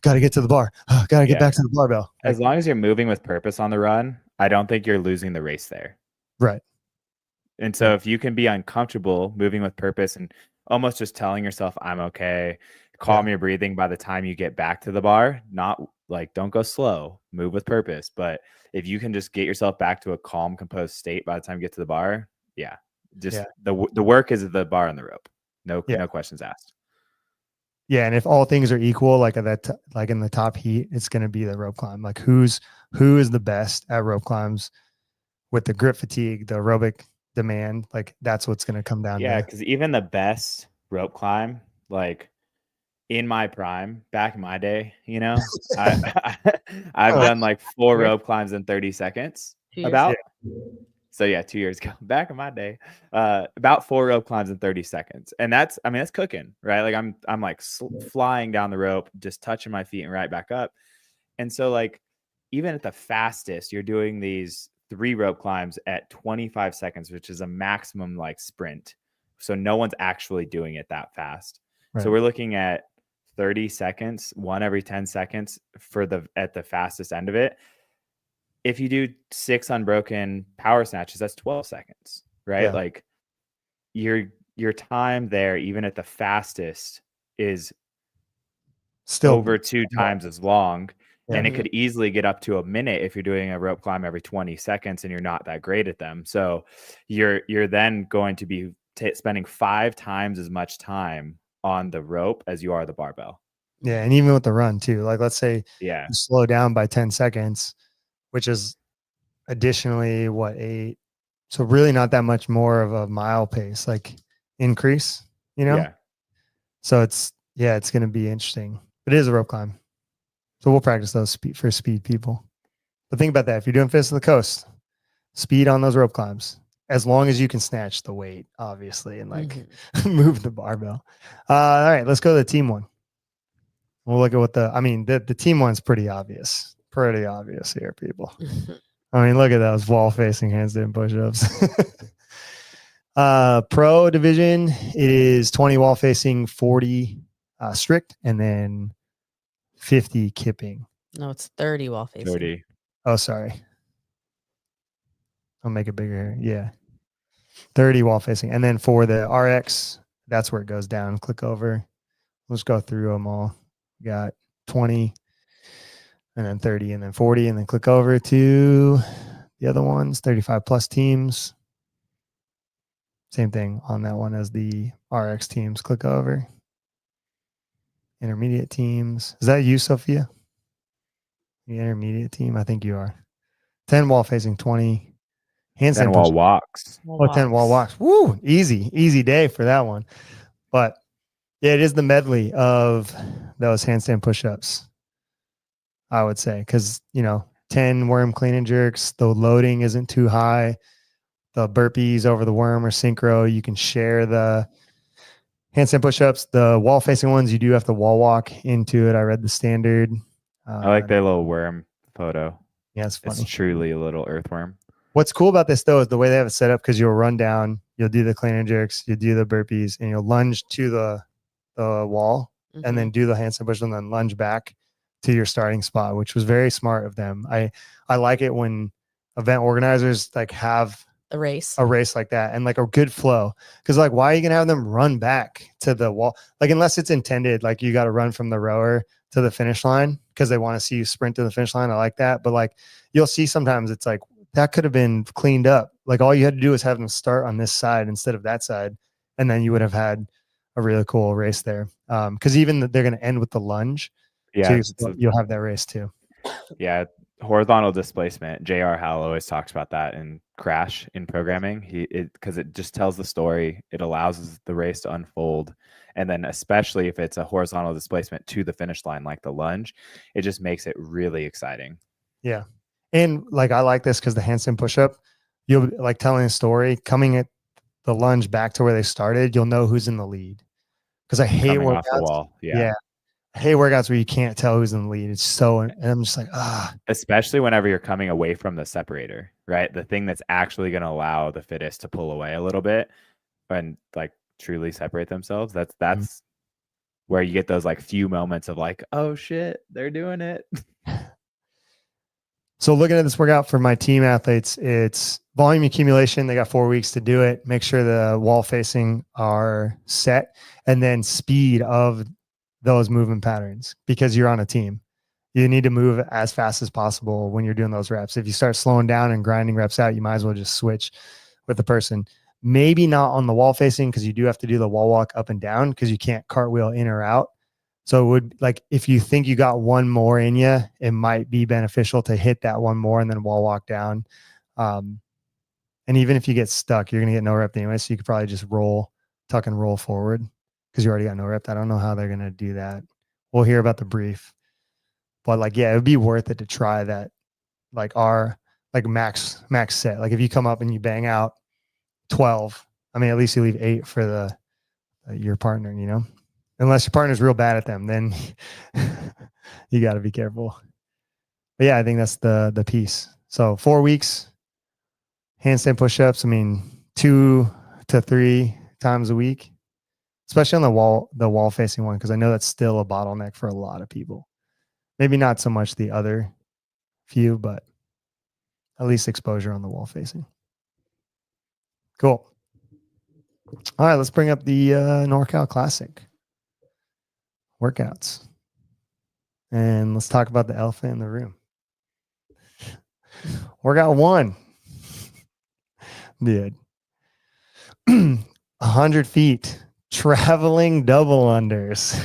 got to get to the bar, got to get back to the barbell. As long as you're moving with purpose on the run, I don't think you're losing the race there. Right. And so if you can be uncomfortable moving with purpose and almost just telling yourself, I'm okay, calm your breathing by the time you get back to the bar, not Like, don't go slow, move with purpose. But if you can just get yourself back to a calm, composed state by the time you get to the bar, just the work is the bar and the rope. No questions asked. Yeah, and if all things are equal, like at that, like in the top heat, it's going to be the rope climb. Like who is the best at rope climbs with the grip fatigue, the aerobic demand? Like that's what's going to come down. Yeah, to. because even the best rope climb, like in my prime, back in my day, you know, I've done like 4 rope climbs in 30 seconds. About. So yeah, 2 years ago, back in my day, about 4 rope climbs in 30 seconds. And that's cooking, right? Like I'm like flying down the rope, just touching my feet and right back up. And so like, even at the fastest, you're doing these 3 rope climbs at 25 seconds, which is a maximum like sprint. So no one's actually doing it that fast. Right. So we're looking at 30 seconds, 1 every 10 seconds at the fastest end of it. If you do 6 unbroken power snatches, that's 12 seconds, right? Yeah. Like your time there, even at the fastest, is still over 2 times as long. Yeah. And it could easily get up to a minute if you're doing a rope climb every 20 seconds and you're not that great at them. So you're then going to be spending 5 times as much time on the rope as you are the barbell. Yeah. And even with the run too, like let's say you slow down by 10 seconds, which is additionally 8. So really not that much more of a mile pace, like increase, you know? Yeah. So it's going to be interesting, but it is a rope climb. So we'll practice those for speed people. But think about that. If you're doing Fittest of the Coast, speed on those rope climbs, as long as you can snatch the weight, obviously, and like move the barbell. All right, let's go to the team one. We'll look at what the team one's pretty obvious here, people. I mean, look at those wall facing handstand push-ups. Pro division, it is 20 wall facing, 40 strict, and then 50 kipping. No, it's 30 wall facing. 30. Oh, sorry. I'll make it bigger. Yeah. 30 wall facing. And then for the RX, that's where it goes down. Click over. Let's go through them all. We got 20 and then 30 and then 40, and then click over to the other ones, 35 plus teams. Same thing on that one as the RX teams. Click over. Intermediate teams. Is that you, Sophia? The intermediate team? I think you are. 10 wall facing, 20 handstand 10 wall walks. 10 wall walks. Woo! Easy day for that one. But yeah, it is the medley of those handstand push-ups, I would say, because 10 worm clean and jerks, the loading isn't too high. The burpees over the worm or synchro, you can share the handstand push-ups. The wall facing ones, you do have to wall walk into it. I read the standard. I like their little worm photo. Yeah, it's funny. It's truly a little earthworm. What's cool about this though is the way they have it set up, because you'll run down, you'll do the clean and jerks, you do the burpees, and you'll lunge to the wall and then do the handstand push and then lunge back to your starting spot, which was very smart of them. I like it when event organizers like have a race like that and like a good flow, because like why are you gonna have them run back to the wall? Like unless it's intended, like you got to run from the rower to the finish line because they want to see you sprint to the finish line. I like that, but like you'll see sometimes it's like that could have been cleaned up. Like all you had to do was have them start on this side instead of that side, and then you would have had a really cool race there. Because even they're going to end with the lunge. Yeah, so you'll have that race too. Yeah, horizontal displacement. J.R. Howell always talks about that in Crash in programming. Because it just tells the story. It allows the race to unfold, and then especially if it's a horizontal displacement to the finish line, like the lunge, it just makes it really exciting. Yeah, and like I like this because the handstand push-up, you'll be like telling a story, coming at the lunge back to where they started. You'll know who's in the lead. Because I hate workouts. Off the wall. Yeah. I hate workouts where you can't tell who's in the lead. It's so, and I'm just like, Especially whenever you're coming away from the separator, right? The thing that's actually going to allow the fittest to pull away a little bit and like truly separate themselves. That's where you get those like few moments of like, oh shit, they're doing it. So looking at this workout for my team athletes, it's volume accumulation. They got 4 weeks to do it. Make sure the wall facing are set, and then speed of those movement patterns, because you're on a team. You need to move as fast as possible when you're doing those reps. If you start slowing down and grinding reps out, you might as well just switch with the person. Maybe not on the wall facing, because you do have to do the wall walk up and down because you can't cartwheel in or out. So it would, like, if you think you got one more in you, it might be beneficial to hit that one more and then wall walk down. And even if you get stuck, you're going to get no rep anyway. So you could probably just tuck and roll forward because you already got no rep. I don't know how they're going to do that. We'll hear about the brief. But like, yeah, it would be worth it to try that, like our like max set. Like if you come up and you bang out 12, I mean, at least you leave 8 for your partner, you know, unless your partner's real bad at them, then you got to be careful. But yeah, I think that's the piece. So 4 weeks, handstand push-ups. I mean, 2 to 3 times a week, especially on the wall facing one, because I know that's still a bottleneck for a lot of people. Maybe not so much the other few, but at least exposure on the wall facing. Cool. All right, let's bring up the Norcal Classic workouts. And let's talk about the elephant in the room. Workout 1. Dude. 100 feet. Traveling double unders.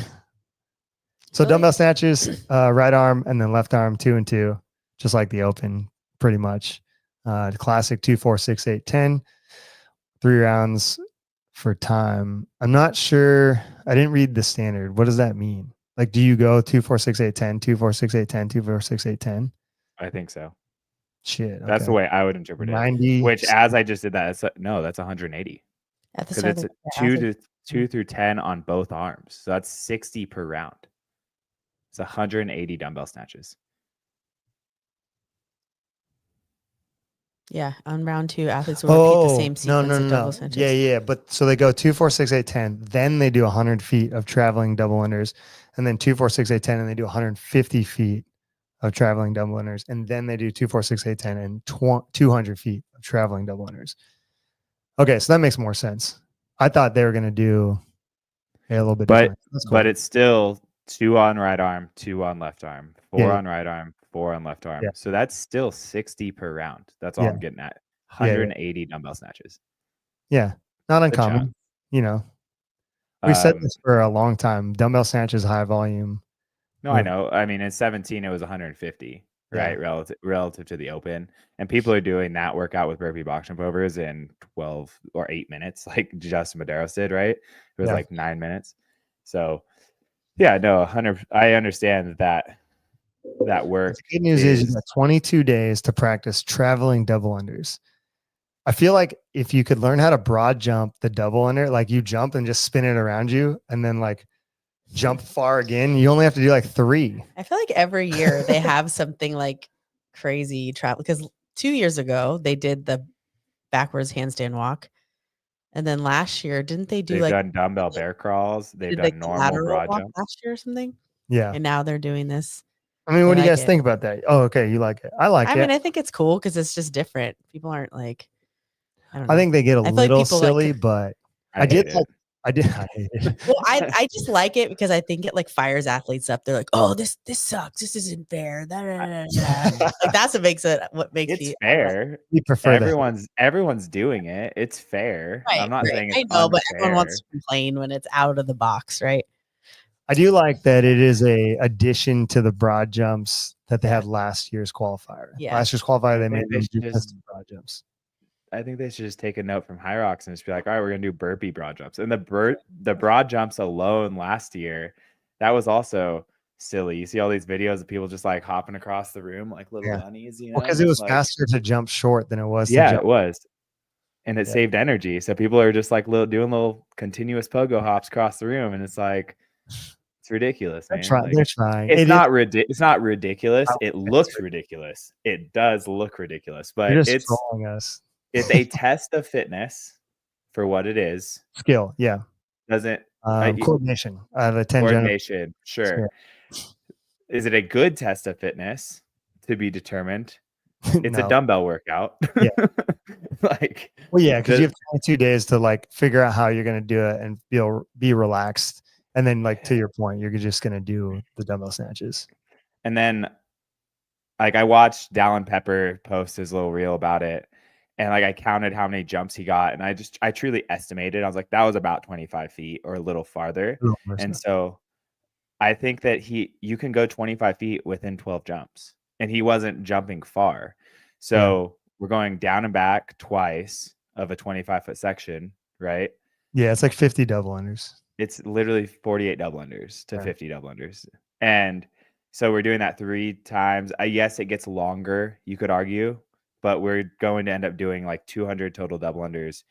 So Really? dumbbell snatches, right arm and then left arm 2 and 2, just like the open, pretty much. The classic 2, 4, 6, 8, 10. 3 rounds for time. I'm not sure. I didn't read the standard. What does that mean? Like, do you go 2, 4, 6, 8, 10, 2, 4, 6, 8, 10, 2, 4, 6, 8, 10? I think so. Shit. Okay. That's the way I would interpret it. 90. Which, as I just did that, that's 180. At the Because start it's of the 2 through 10 on both arms. So that's 60 per round. It's 180 dumbbell snatches. Yeah, on round 2, athletes will repeat the same sequence of double snatches. Yeah. But so they go 2, 4, 6, 8, 10. Then they do 100 feet of traveling double unders. And then 2, 4, 6, 8, 10. And they do 150 feet of traveling double unders. And then they do 2, 4, 6, 8, 10 and 200 feet of traveling double unders. Okay, so that makes more sense. I thought they were going to do a little bit different. But it's still 2 on right arm, 2 on left arm, 4 Yeah. on right arm, 4 on left arm. Yeah. So that's still 60 per round. That's all I'm getting at. 180 dumbbell snatches. Yeah, not Good uncommon. job. You know, we said this for a long time. Dumbbell snatches, high volume. No, I know. I mean, in 17, it was 150, right? Relative to the open. And people are doing that workout with burpee box jump overs in 12 or 8 minutes, like Justin Medeiros did, right? It was like 9 minutes. So, yeah, no, 100. I understand that work. The good news is you got 22 days to practice traveling double unders. I feel like if you could learn how to broad jump the double under, like you jump and just spin it around you and then like jump far again, you only have to do like 3. I feel like every year they have something like crazy travel, because 2 years ago they did the backwards handstand walk. And then last year, didn't they do They've like done dumbbell bear crawls? They've done like normal broad walk jump last year or something? Yeah. And now they're doing this. I mean, what do you like guys think about that? Oh, okay. You like it. I like it. I mean, I think it's cool because it's just different. People aren't like, I don't know. I think they get a I feel like little people silly, like- but I hate it. I hate it. well, I just like it because I think it like fires athletes up. They're like, oh, this sucks. This isn't fair. Da, da, da, da. Like that's what makes It's me fair. We prefer Everyone's doing it. It's fair. Right, I'm not saying it's I know, but everyone unfair. wants to complain when it's out of the box, right? I do like that it is a addition to the broad jumps that they had last year's qualifier. Yeah. Last year's qualifier, they made they them do should custom broad jumps. I think they should just take a note from High Rocks and just be like, all right, we're gonna do burpee broad jumps. And the broad jumps alone last year, that was also silly. You see all these videos of people just like hopping across the room like little bunnies, you know? Because it was like, faster to jump short than it was to yeah, jump. it was. And it saved energy. So people are just like doing little continuous pogo hops across the room, and it's like it's ridiculous, man. They're trying. It's not ridiculous. It looks ridiculous. It does look ridiculous, but it's trolling us. It's a test of fitness for what it is. Skill, yeah. Doesn't coordination. The 10 coordination, sure. Is it a good test of fitness to be determined? It's a dumbbell workout. Yeah. Well, yeah, because you have 22 days to like figure out how you're going to do it and be relaxed. And then, like, to your point, you're just going to do the dumbbell snatches. And then like I watched Dallin Pepper post his little reel about it. And like I counted how many jumps he got. And I truly estimated. I was like, that was about 25 feet or a little farther. And so I think that you can go 25 feet within 12 jumps. And he wasn't jumping far. So we're going down and back twice of a 25-foot section, right? Yeah, it's like 50 double unders. It's literally 48 double unders to 50 double unders. And so we're doing that 3 times. Yes, it gets longer, you could argue, but we're going to end up doing like 200 total double unders.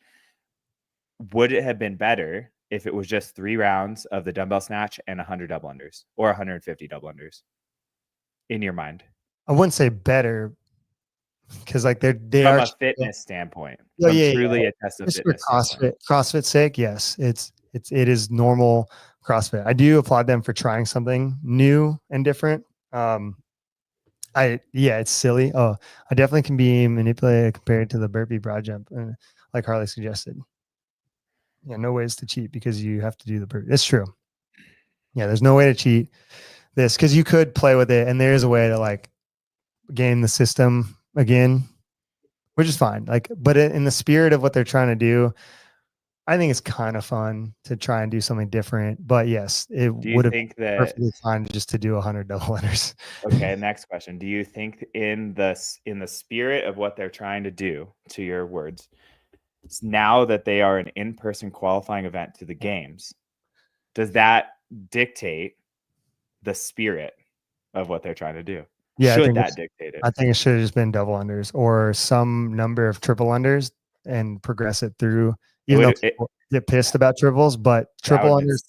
Would it have been better if it was just 3 rounds of the dumbbell snatch and 100 double unders or 150 double unders in your mind? I wouldn't say better because like they From are a fitness standpoint. Oh, From yeah, truly a test of just for fitness standpoint. CrossFit sake, yes, it is normal CrossFit. I do applaud them for trying something new and different. It's silly. Oh, I definitely can be manipulated compared to the burpee broad jump, like Harley suggested. Yeah, no ways to cheat because you have to do the burpee. It's true. Yeah, there's no way to cheat this because you could play with it, and there is a way to like game the system again, which is fine. Like, but in the spirit of what they're trying to do, I think it's kind of fun to try and do something different. But yes, it would have been perfectly fine just to do 100 double unders. Okay, next question. Do you think in the spirit of what they're trying to do, to your words, now that they are an in-person qualifying event to the games, does that dictate the spirit of what they're trying to do? Yeah, should that dictate it? I think it should have just been double unders or some number of triple unders and progress it through. Even though people get pissed about triples, but triple unders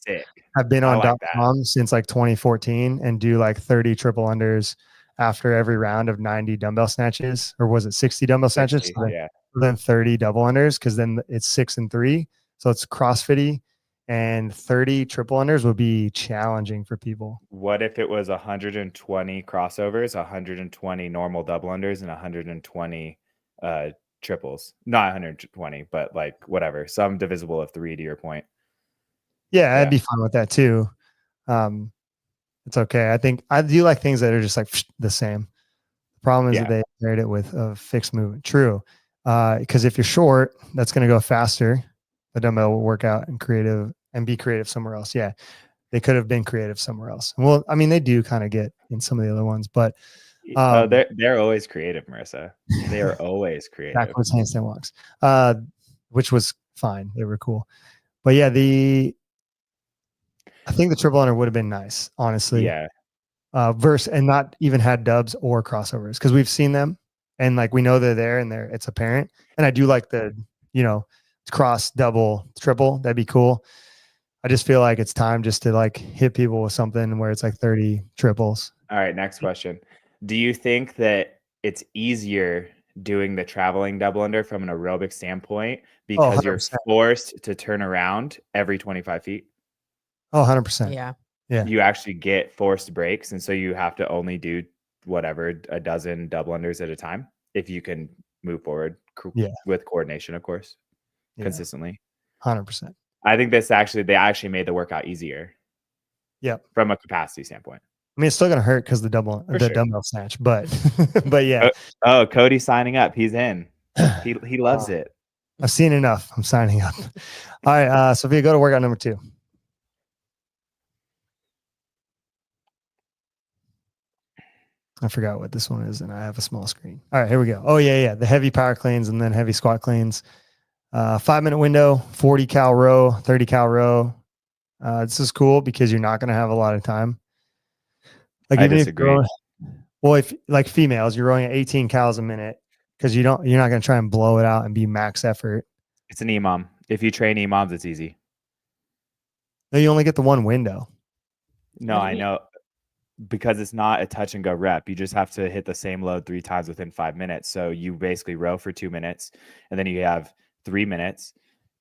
have been on .com since like 2014 and do like 30 triple unders after every round of 90 dumbbell snatches, or was it 60 dumbbell snatches? Yeah. Then 30 double unders because then it's 6 and 3, so it's CrossFitty. And 30 triple unders would be challenging for people. What if it was 120 crossovers, 120 normal double unders, and 120 triples? Not 120, but like whatever, some divisible of 3 to your point. Yeah, I'd be fine with that too. It's okay. I think I do like things that are just like the same. The problem is that they paired it with a fixed movement. True. Because if you're short, that's going to go faster. The dumbbell will work out and be creative somewhere else. Yeah, they could have been creative somewhere else. Well, I mean, they do kind of get in some of the other ones, but they're always creative, Marissa. They are always creative. Backwards handstand walks, which was fine. They were cool, but yeah, I think the triple under would have been nice, honestly. Yeah. And not even had dubs or crossovers because we've seen them and like we know they're there and it's apparent. And I do like the cross, double, triple. That'd be cool. I just feel like it's time just to like hit people with something where it's like 30 triples. All right, next question. Do you think that it's easier doing the traveling double under from an aerobic standpoint because you're forced to turn around every 25 feet? Oh, 100%. Yeah. You actually get forced breaks, and so you have to only do whatever, a dozen double unders at a time if you can move forward with coordination, of course, consistently. 100%. I think they actually made the workout easier. Yeah. From a capacity standpoint. I mean, it's still gonna hurt because the dumbbell snatch, but yeah. Oh, Cody signing up. He's in. He loves it. I've seen enough. I'm signing up. All right, Sophia, go to workout number 2. I forgot what this one is, and I have a small screen. All right, here we go. Oh, yeah. The heavy power cleans and then heavy squat cleans. 5-minute window, 40 cal row, 30 cal row. This is cool because you're not going to have a lot of time. Like I disagree. If like females, you're rowing at 18 cals a minute because you're not going to try and blow it out and be max effort. It's an EMOM. If you train EMOMs, it's easy. No, you only get the one window. No, I know. Because it's not a touch and go rep. You just have to hit the same load 3 times within 5 minutes. So you basically row for 2 minutes, and then you have 3 minutes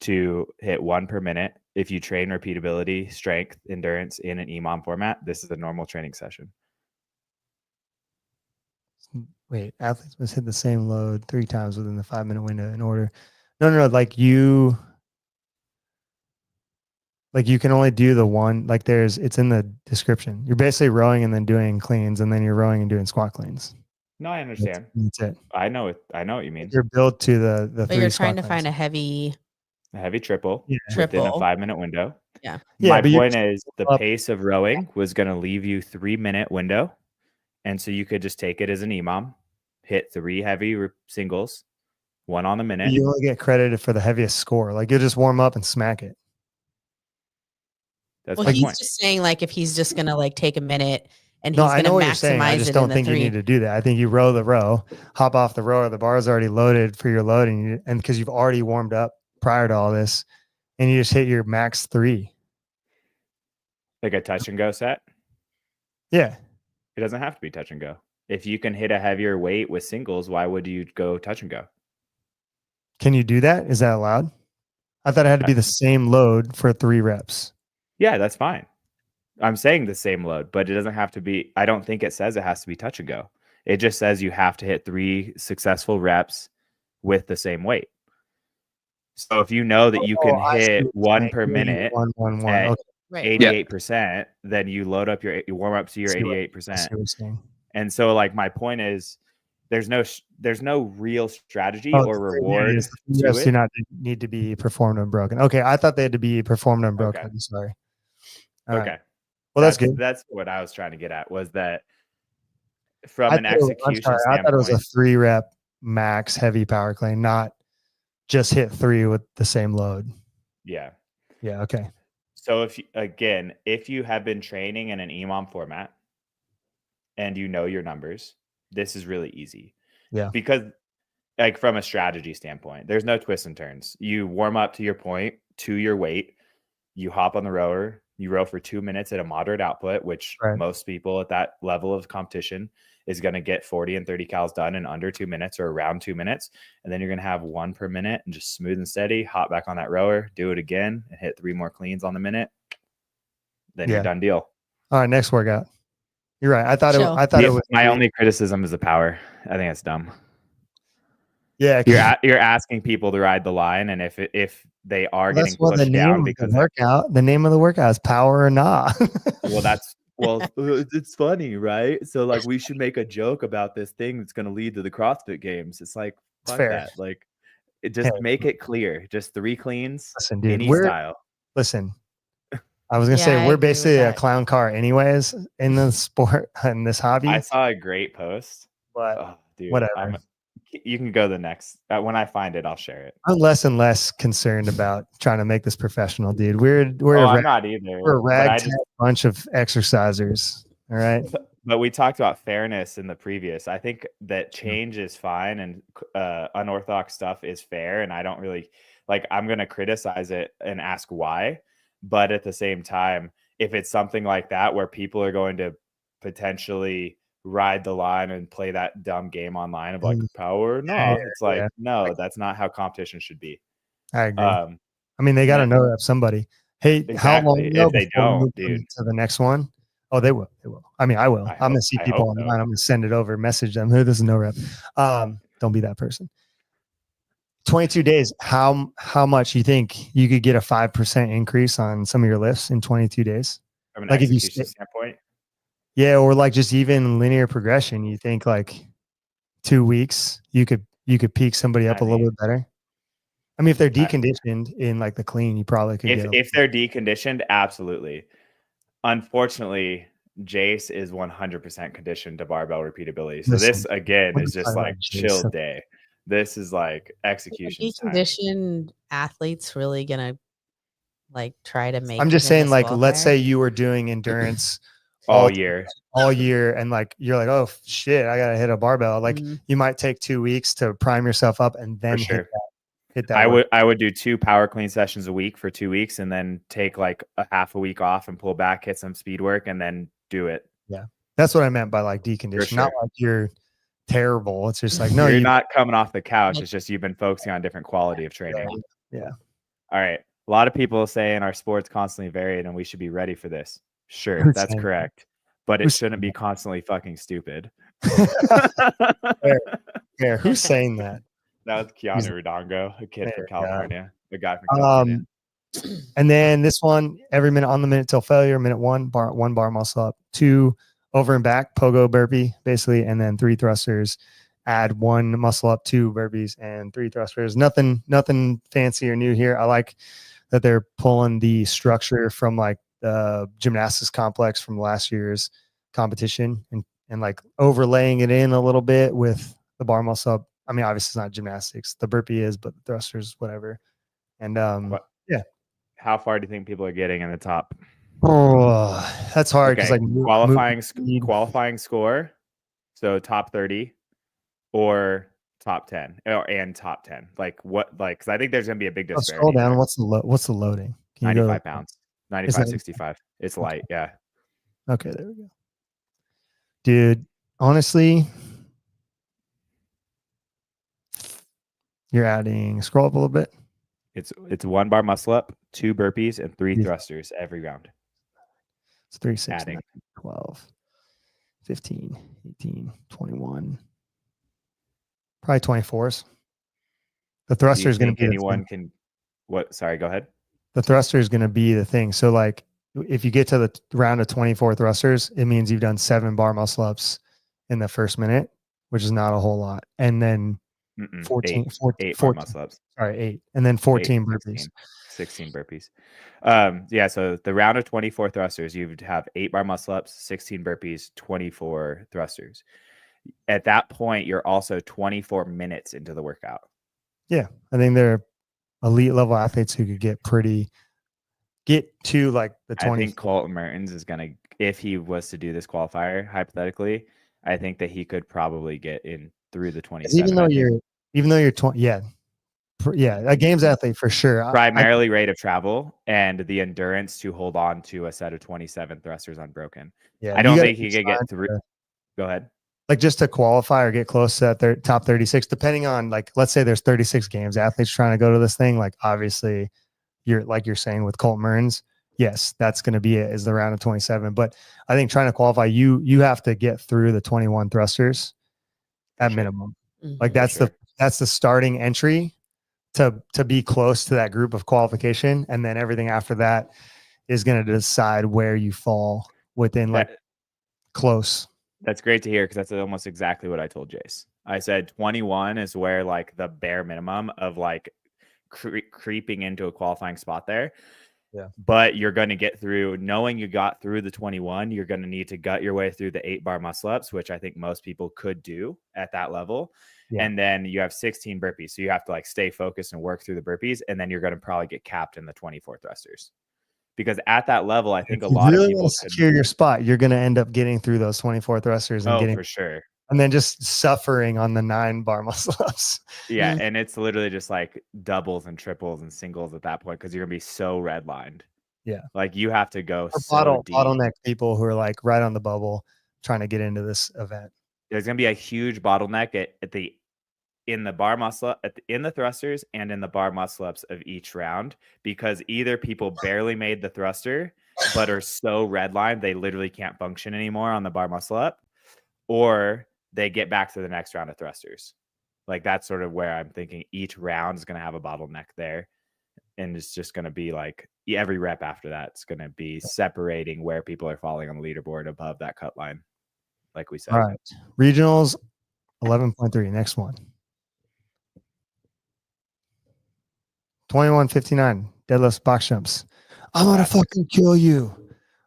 to hit 1 per minute. If you train repeatability, strength, endurance in an EMOM format, this is a normal training session. Wait, athletes must hit the same load 3 times within the 5-minute window in order. No. Like Like you can only do the one, like it's in the description. You're basically rowing and then doing cleans, and then you're rowing and doing squat cleans. No, I understand. That's it. I know what you mean. You're built to the But three you're squat trying to find cleans. a heavy A heavy triple Yeah. within a triple. 5-minute window. Yeah. My but you point is the up- pace of rowing was going to leave you 3-minute window. And so you could just take it as an EMOM, hit 3 heavy singles, 1 on the minute. You only get credited for the heaviest score. Like you'll just warm up and smack it. That's Well, my he's point. just saying like if he's just gonna like take a minute and No, he's I gonna know what you're saying. I maximize just it in don't the think you 3. need to do that. I think you row the row, hop off the rower. The bar is already loaded for your loading, and because you've already warmed up prior to all this, and you just hit your max 3. Like a touch and go set. Yeah. It doesn't have to be touch and go. If you can hit a heavier weight with singles, why would you go touch and go? Can you do that? Is that allowed? I thought it had to be the same load for 3 reps. Yeah, that's fine. I'm saying the same load, but it doesn't have to be. I don't think it says it has to be touch and go. It just says you have to hit 3 successful reps with the same weight. So if you know that you can hit 1 per minute at Right. 88%, then you load up you warm up to your 88%. And so like my point is there's no real strategy or reward to to do it. not need to be performed unbroken. Okay, I thought they had to be performed unbroken. Okay. I'm sorry. All Okay. right. Well, that's good. That's what I was trying to get at, was that from an I execution thought it was a standpoint. 3 rep max heavy power clean, not just hit 3 with the same load. Yeah. Yeah. Okay. So if you have been training in an EMOM format and you know your numbers, this is really easy. Yeah. Because like from a strategy standpoint, there's no twists and turns. You warm up to your point, to your weight, you hop on the rower, you row for 2 minutes at a moderate output, which most people at that level of competition is going to get 40 and 30 cals done in under 2 minutes or around 2 minutes. And then you're going to have 1 per minute and just smooth and steady, hop back on that rower, do it again and hit 3 more cleans on the minute. Then you're done deal. All right. Next workout. You're right. I thought it was my only criticism is the power. I think it's dumb. Yeah. You're asking people to ride the line. And if they are getting pushed down because the name of the workout is power or not. It's funny, right? So like we should make a joke about this thing that's going to lead to the CrossFit games. It's like, fuck that. Like it just make it clear. Just 3 cleans. Listen, dude, any style. Listen, I was going to say, we're basically a clown car anyways in the sport and this hobby. I saw a great post. But dude, whatever. You can go the next. When I find it, I'll share it. I'm less and less concerned about trying to make this professional, dude. I'm not either. We're a ragtag bunch of exercisers. All right. But we talked about fairness in the previous. I think that change is fine and unorthodox stuff is fair. And I don't really I'm going to criticize it and ask why. But at the same time, if it's something like that where people are going to potentially ride the line and play that dumb game online of like power, no, that's not how competition should be. I agree. I mean, they got to know that somebody. Hey, exactly. How long? If they don't, dude, to the next one. Oh, they will. They will. I mean, I will. I'm gonna see people online. I'm gonna send it over, message them. This is no rep. Don't be that person. 22 days. How much you think you could get a 5% increase on some of your lifts in 22 days? From an execution standpoint. Yeah, or like just even linear progression. You think like 2 weeks, you could peak somebody up a little bit better. I mean, if they're deconditioned in like the clean, you probably could. If they're deconditioned, absolutely. Unfortunately, Jace is 100% conditioned to barbell repeatability. So this again is just like chill day. This is like execution. Deconditioned athletes really gonna like try to make. I'm just saying, like, let's say you were doing endurance all year, and like you're like, oh shit, I gotta hit a barbell. Like you might take 2 weeks to prime yourself up and then hit that. I would do 2 power clean sessions a week for 2 weeks and then take like a half a week off and pull back, hit some speed work, and then do it. Yeah, that's what I meant by like decondition. Not like you're terrible. It's just like, no, you're not coming off the couch. It's just you've been focusing on different quality of training. Yeah. All right. A lot of people saying our sport's constantly varied and we should be ready for this. Sure, that's correct. But it shouldn't be constantly fucking stupid. Fair. Who's saying that? That was Keanu Redongo, a kid from California. A guy from California. And then this one, every minute on the minute till failure, minute one bar muscle up, 2 over and back, pogo burpee, basically, and then 3 thrusters. Add 1 muscle up, 2 burpees, and 3 thrusters. Nothing fancy or new here. I like that they're pulling the structure from like the gymnastics complex from last year's competition and like overlaying it in a little bit with the bar muscle up. I mean, obviously it's not gymnastics. The burpee is, but the thrusters, whatever. And yeah. How far do you think people are getting in the top? Oh, that's hard because Okay. like qualifying score. So top 30 or top 10 and top 10. Like what? Like, because I think there's gonna be a big disparity. Scroll down. What's the loading? Can you 95 pounds. 95, 65. It's light. Yeah. Okay, there we go. Dude, honestly, you're adding. Scroll up a little bit. It's 1 bar muscle up, 2 burpees, and 3 thrusters every round. It's 3, 6, Adding. 9, 12, 15, 18, 21. Probably 24s. The thruster is going to be anyone can. What? Sorry, go ahead. The thruster is going to be the thing. So like if you get to the round of 24 thrusters, it means you've done 7 bar muscle ups in the first minute, which is not a whole lot. And then 14 bar muscle ups. Sorry, 8. And then 14 burpees. 16 burpees. Yeah, so the round of 24 thrusters, you would have 8 bar muscle ups, 16 burpees, 24 thrusters. At that point, you're also 24 minutes into the workout. Yeah, I think they're elite level athletes who could get to like the 20. I think Colton Mertens is going to, if he was to do this qualifier, hypothetically, I think that he could probably get in through the 27. Even though you're 20, yeah, a games athlete for sure. Primarily rate of travel and the endurance to hold on to a set of 27 thrusters unbroken. Yeah, I don't think he could get through. Go ahead. Like just to qualify or get close to that top 36, depending on like, let's say there's 36 games athletes trying to go to this thing. Like obviously you're saying with Colt Mearns, yes, that's going to be it, is the round of 27. But I think trying to qualify, you have to get through the 21 thrusters at minimum. Like that's the starting entry to be close to that group of qualification. And then everything after that is going to decide where you fall within like close. That's great to hear because that's almost exactly what I told Jace. I said 21 is where like the bare minimum of like creeping into a qualifying spot there. Yeah. But you're going to get through, knowing you got through the 21, you're going to need to gut your way through the 8 bar muscle ups, which I think most people could do at that level. Yeah. And then you have 16 burpees. So you have to like stay focused and work through the burpees. And then you're going to probably get capped in the 24 thrusters. Because at that level, I think a lot of people secure your spot. You're going to end up getting through those 24 thrusters and getting for sure, and then just suffering on the 9 bar muscle ups. Yeah, and it's literally just like doubles and triples and singles at that point because you're gonna be so redlined. Yeah, like you have to go so deep. Bottleneck people who are like right on the bubble trying to get into this event. There's gonna be a huge bottleneck in the bar muscle in the thrusters and in the bar muscle ups of each round because either people barely made the thruster but are so redlined they literally can't function anymore on the bar muscle up, or they get back to the next round of thrusters. Like that's sort of where I'm thinking each round is going to have a bottleneck there, and it's just going to be like every rep after that it's going to be separating where people are falling on the leaderboard above that cut line, like we said. All right, regionals 11.3. Next one. 21:59 deadlifts, box jumps. I'm gonna fucking kill you.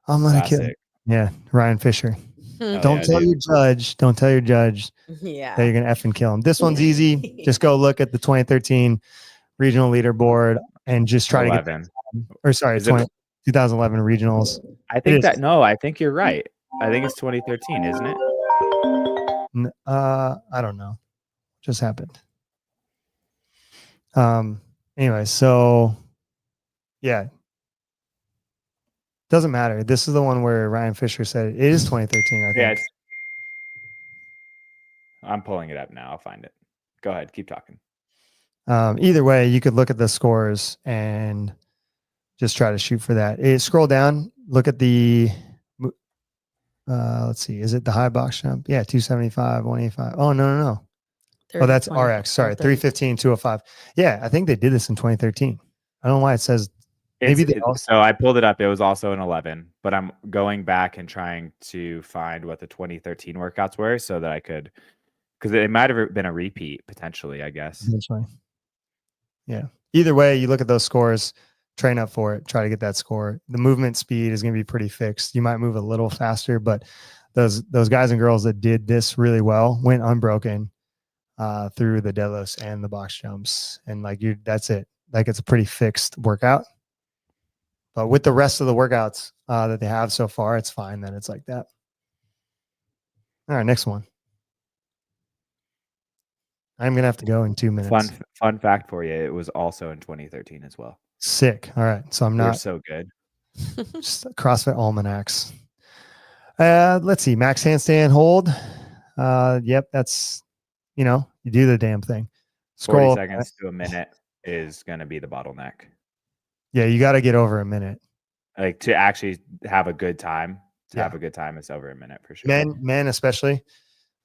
I'm gonna kill you. Yeah, Ryan Fisher. Don't tell your judge that you're gonna effing kill him. This one's easy. Just go look at the 2013 regional leaderboard and just try to get 2011 regionals. I think I think you're right. I think it's 2013, isn't it? I don't know. Just happened. Anyway, so yeah, doesn't matter. This is the one where Ryan Fisher said it is 2013. I think. Yeah, I'm pulling it up now. I'll find it. Go ahead, keep talking. Either way, you could look at the scores and just try to shoot for that. Scroll down, look at the. Let's see. Is it the high box jump? Yeah, 275, 185. Oh no. Oh, that's RX. Sorry, 315, 205. Yeah, I think they did this in 2013. I don't know why it says Maybe they also, So I pulled it up. It was also an 11, but I'm going back and trying to find what the 2013 workouts were so that I could, because it might have been a repeat potentially, I guess. eventually. Yeah. Either way, you look at those scores, train up for it, try to get that score. The movement speed is going to be pretty fixed. You might move a little faster, but those guys and girls that did this really well went unbroken through the deadlifts and the box jumps, and like that's it. Like it's a pretty fixed workout. But with the rest of the workouts that they have so far, it's fine that it's like that. All right, next one. I'm gonna have to go in 2 minutes. Fun fact for you: it was also in 2013 as well. Sick. All right, so I'm We're not so good. just CrossFit almanacs. Let's see, max handstand hold. Yep, that's you do the damn thing. 40 seconds to a minute is going to be the bottleneck. Yeah, you got to get over a minute. Like to actually have a good time. Have a good time, it's over a minute for sure. Men especially.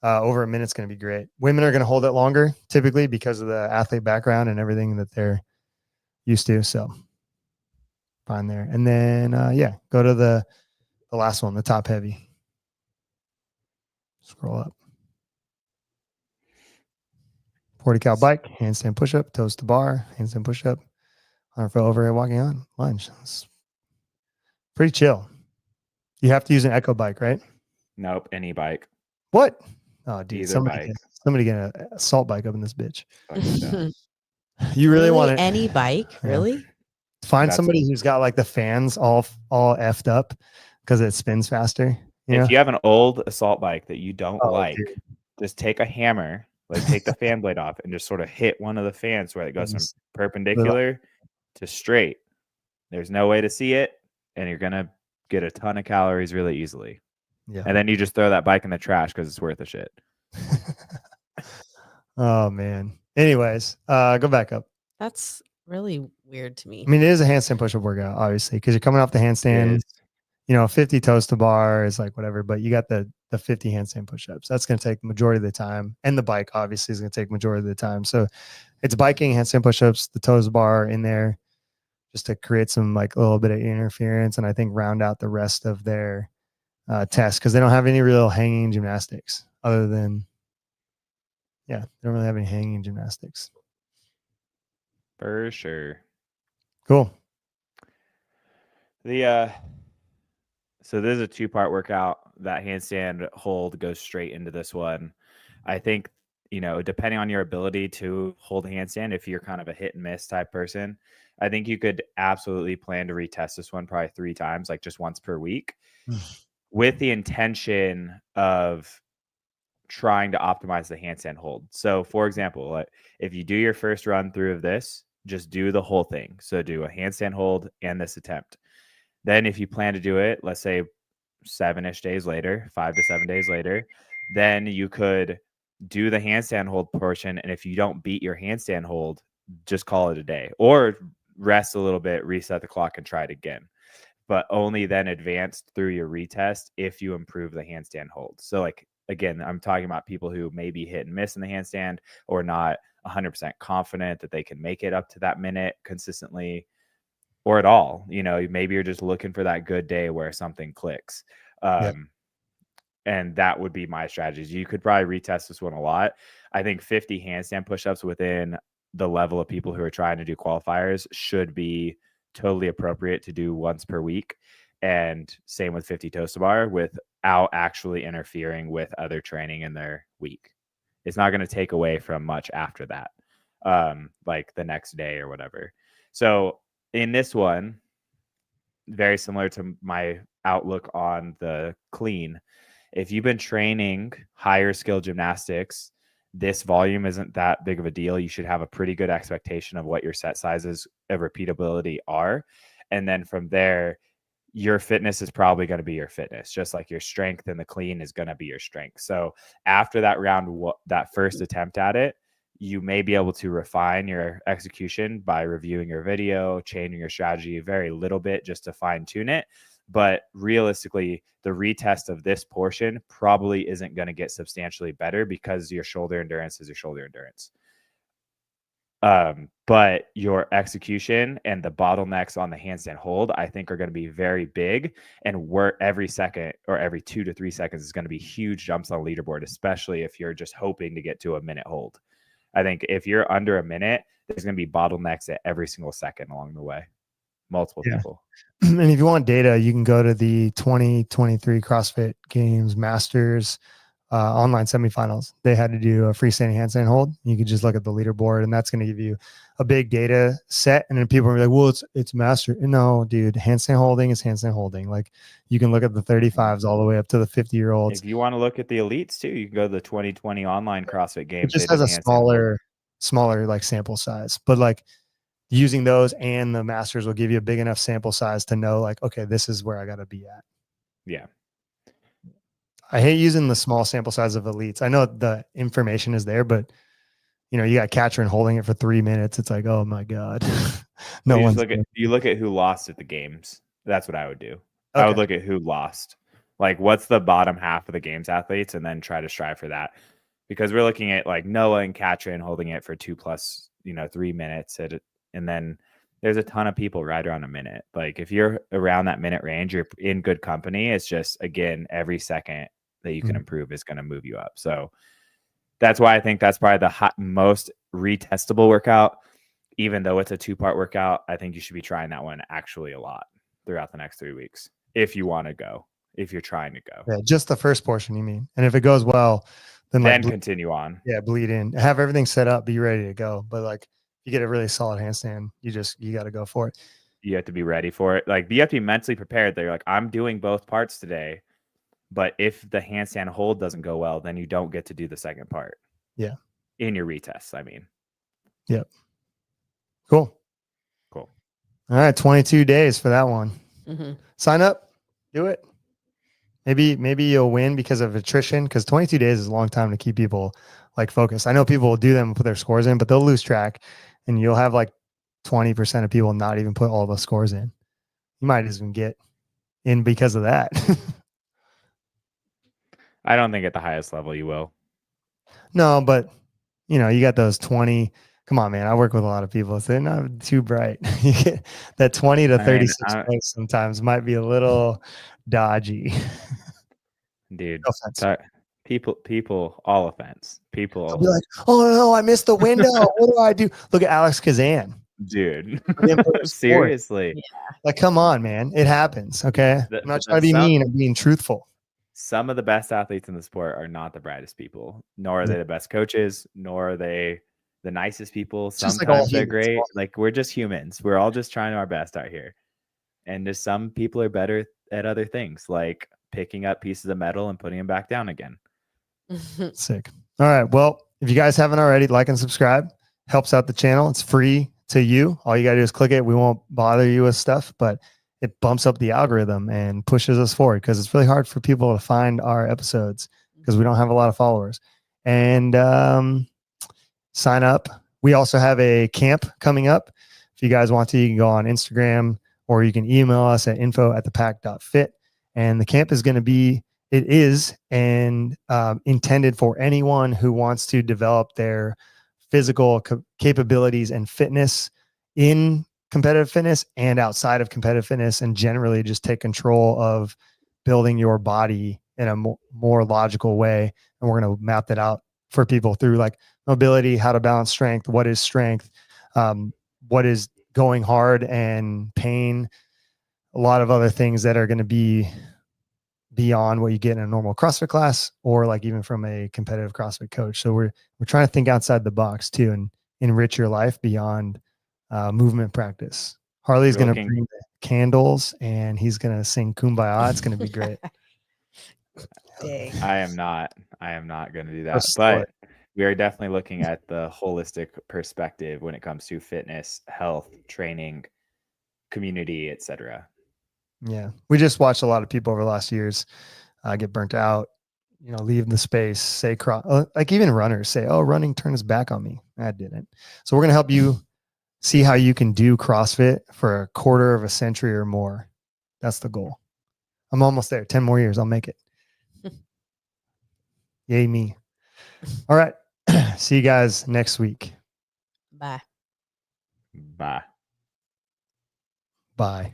Over a minute's going to be great. Women are going to hold it longer typically because of the athlete background and everything that they're used to. So fine there. And then, go to the last one, the top heavy. Scroll up. 40 cal bike, handstand push-up, toes to bar, handstand push-up, 100 foot overhead walking on, lunge. It's pretty chill. You have to use an echo bike, right? Nope, any bike. What? Oh, dude, Either somebody get an assault bike up in this bitch. Fucking You really want it? Any bike? Yeah. Really? Find somebody who's got like the fans all effed up because it spins faster. If you have an old assault bike that you don't like, dude. just take a hammer, like take the fan blade off and just sort of hit one of the fans where it goes from perpendicular to straight. There's no way to see it, and you're gonna get a ton of calories really easily. Yeah. And then you just throw that bike in the trash because it's worth the shit. Oh man. Anyways, go back up. That's really weird to me. I mean, it is a handstand push-up workout, obviously, because you're coming off the handstand. 50 toes to bar is like whatever, but you got the 50 handstand push-ups. That's going to take the majority of the time, and the bike obviously is going to take majority of the time. So it's biking, handstand push-ups, the toes bar in there, just to create some like a little bit of interference, and I think round out the rest of their tests because they don't have any real hanging gymnastics other than, they don't really have any hanging gymnastics. For sure. Cool. So this is a 2-part workout. That handstand hold goes straight into this one. I think, depending on your ability to hold handstand, if you're kind of a hit and miss type person, I think you could absolutely plan to retest this one probably 3 times, like just once per week, with the intention of trying to optimize the handstand hold. So for example, if you do your first run through of this, just do the whole thing. So do a handstand hold and this attempt. Then if you plan to do it, let's say 7-ish days later, 5 to 7 days later, then you could do the handstand hold portion. And if you don't beat your handstand hold, just call it a day, or rest a little bit, reset the clock and try it again. But only then advance through your retest if you improve the handstand hold. So like, again, I'm talking about people who maybe hit and miss in the handstand or not 100% confident that they can make it up to that minute consistently or at all. Maybe you're just looking for that good day where something clicks. And that would be my strategies. You could probably retest this one a lot. I think 50 handstand push-ups within the level of people who are trying to do qualifiers should be totally appropriate to do once per week. And same with 50 toes to bar without actually interfering with other training in their week. It's not going to take away from much after that, like the next day or whatever. So in this one, very similar to my outlook on the clean, if you've been training higher skill gymnastics, this volume isn't that big of a deal. You should have a pretty good expectation of what your set sizes of repeatability are. And then from there, your fitness is probably going to be your fitness, just like your strength and the clean is going to be your strength. So after that round, that first attempt at it, you may be able to refine your execution by reviewing your video, changing your strategy a very little bit just to fine tune it. But realistically, the retest of this portion probably isn't going to get substantially better because your shoulder endurance is your shoulder endurance. But your execution and the bottlenecks on the handstand hold, I think, are going to be very big. And every second or every 2 to 3 seconds is going to be huge jumps on the leaderboard, especially if you're just hoping to get to a minute hold. I think if you're under a minute, there's going to be bottlenecks at every single second along the way. Multiple people. And if you want data, you can go to the 2023 CrossFit Games Masters online semifinals. They had to do a freestanding handstand hold. You could just look at the leaderboard, and that's going to give you a big data set. And then people are like, well, it's master. No, dude, handstand holding is handstand holding. Like, you can look at the 35s all the way up to the 50-year-olds. If you want to look at the elites too, you can go to the 2020 online CrossFit Games. It just has a smaller like sample size, but like using those and the masters will give you a big enough sample size to know like, okay, this is where I got to be at. Yeah. I hate using the small sample size of elites. I know the information is there, but you know, you got Katrin holding it for 3 minutes. It's like, oh my God. No one's you look at who lost at the games. That's what I would do. Okay. I would look at who lost. Like, what's the bottom half of the games athletes, and then try to strive for that. Because we're looking at like Noah and Katrin holding it for 2+, 3 minutes and then there's a ton of people right around a minute. Like, if you're around that minute range, you're in good company. It's just, again, every second that you can improve is going to move you up. So that's why I think that's probably the most retestable workout. Even though it's a 2-part workout, I think you should be trying that one actually a lot throughout the next 3 weeks. If you want to go, if you're trying to go. Yeah, just the first portion, you mean? And if it goes well, then continue on. Yeah, bleed in. Have everything set up, be ready to go. But like, you get a really solid handstand, you got to go for it. You have to be ready for it. Like, you have to be mentally prepared. They're like, I'm doing both parts today, but if the handstand hold doesn't go well, then you don't get to do the second part. Yeah. In your retests, I mean. Yep. Cool. All right, 22 days for that one. Mm-hmm. Sign up, do it. Maybe you'll win because of attrition, because 22 days is a long time to keep people like focused. I know people will do them and put their scores in, but they'll lose track, and you'll have like 20% of people not even put all the scores in. You might even get in because of that. I don't think at the highest level you will. No, but you got those 20. Come on, man. I work with a lot of people. So they're not too bright. You get that 20 to 36 points sometimes might be a little dodgy. Dude, no people, all offense. People will be like, oh no, I missed the window. What do I do? Look at Alex Kazan. Dude, seriously. Yeah. Like, come on, man. It happens. Okay. I'm not trying to be mean. I'm being truthful. Some of the best athletes in the sport are not the brightest people, nor are they the best coaches, nor are they the nicest people. Sometimes they're great. Like, we're just humans. We're all just trying our best out here. And just some people are better at other things, like picking up pieces of metal and putting them back down again. Sick. All right. Well, if you guys haven't already, like and subscribe. Helps out the channel. It's free to you. All you got to do is click it. We won't bother you with stuff, but it bumps up the algorithm and pushes us forward, because it's really hard for people to find our episodes because we don't have a lot of followers. And sign up. We also have a camp coming up. If you guys want to, you can go on Instagram, or you can email us at info@thepack.fit. And the camp is going to be, it is and intended for anyone who wants to develop their physical capabilities and fitness in competitive fitness and outside of competitive fitness, and generally just take control of building your body in a more logical way. And we're going to map that out for people through like mobility, how to balance strength, what is strength, what is going hard and pain, a lot of other things that are going to be beyond what you get in a normal CrossFit class, or like even from a competitive CrossFit coach. So we're trying to think outside the box too, and enrich your life beyond movement practice. Harley's going to bring the candles and he's going to sing Kumbaya. It's going to be great. Dang. I am not going to do that, but we are definitely looking at the holistic perspective when it comes to fitness, health, training, community, etc. Yeah. We just watched a lot of people over the last years get burnt out, leave the space, say, like even runners say, oh, running turned his back on me. I didn't. So we're going to help you see how you can do CrossFit for a quarter of a century or more. That's the goal. I'm almost there. 10 more years. I'll make it. Yay me. All right. See you guys next week. Bye. Bye. Bye.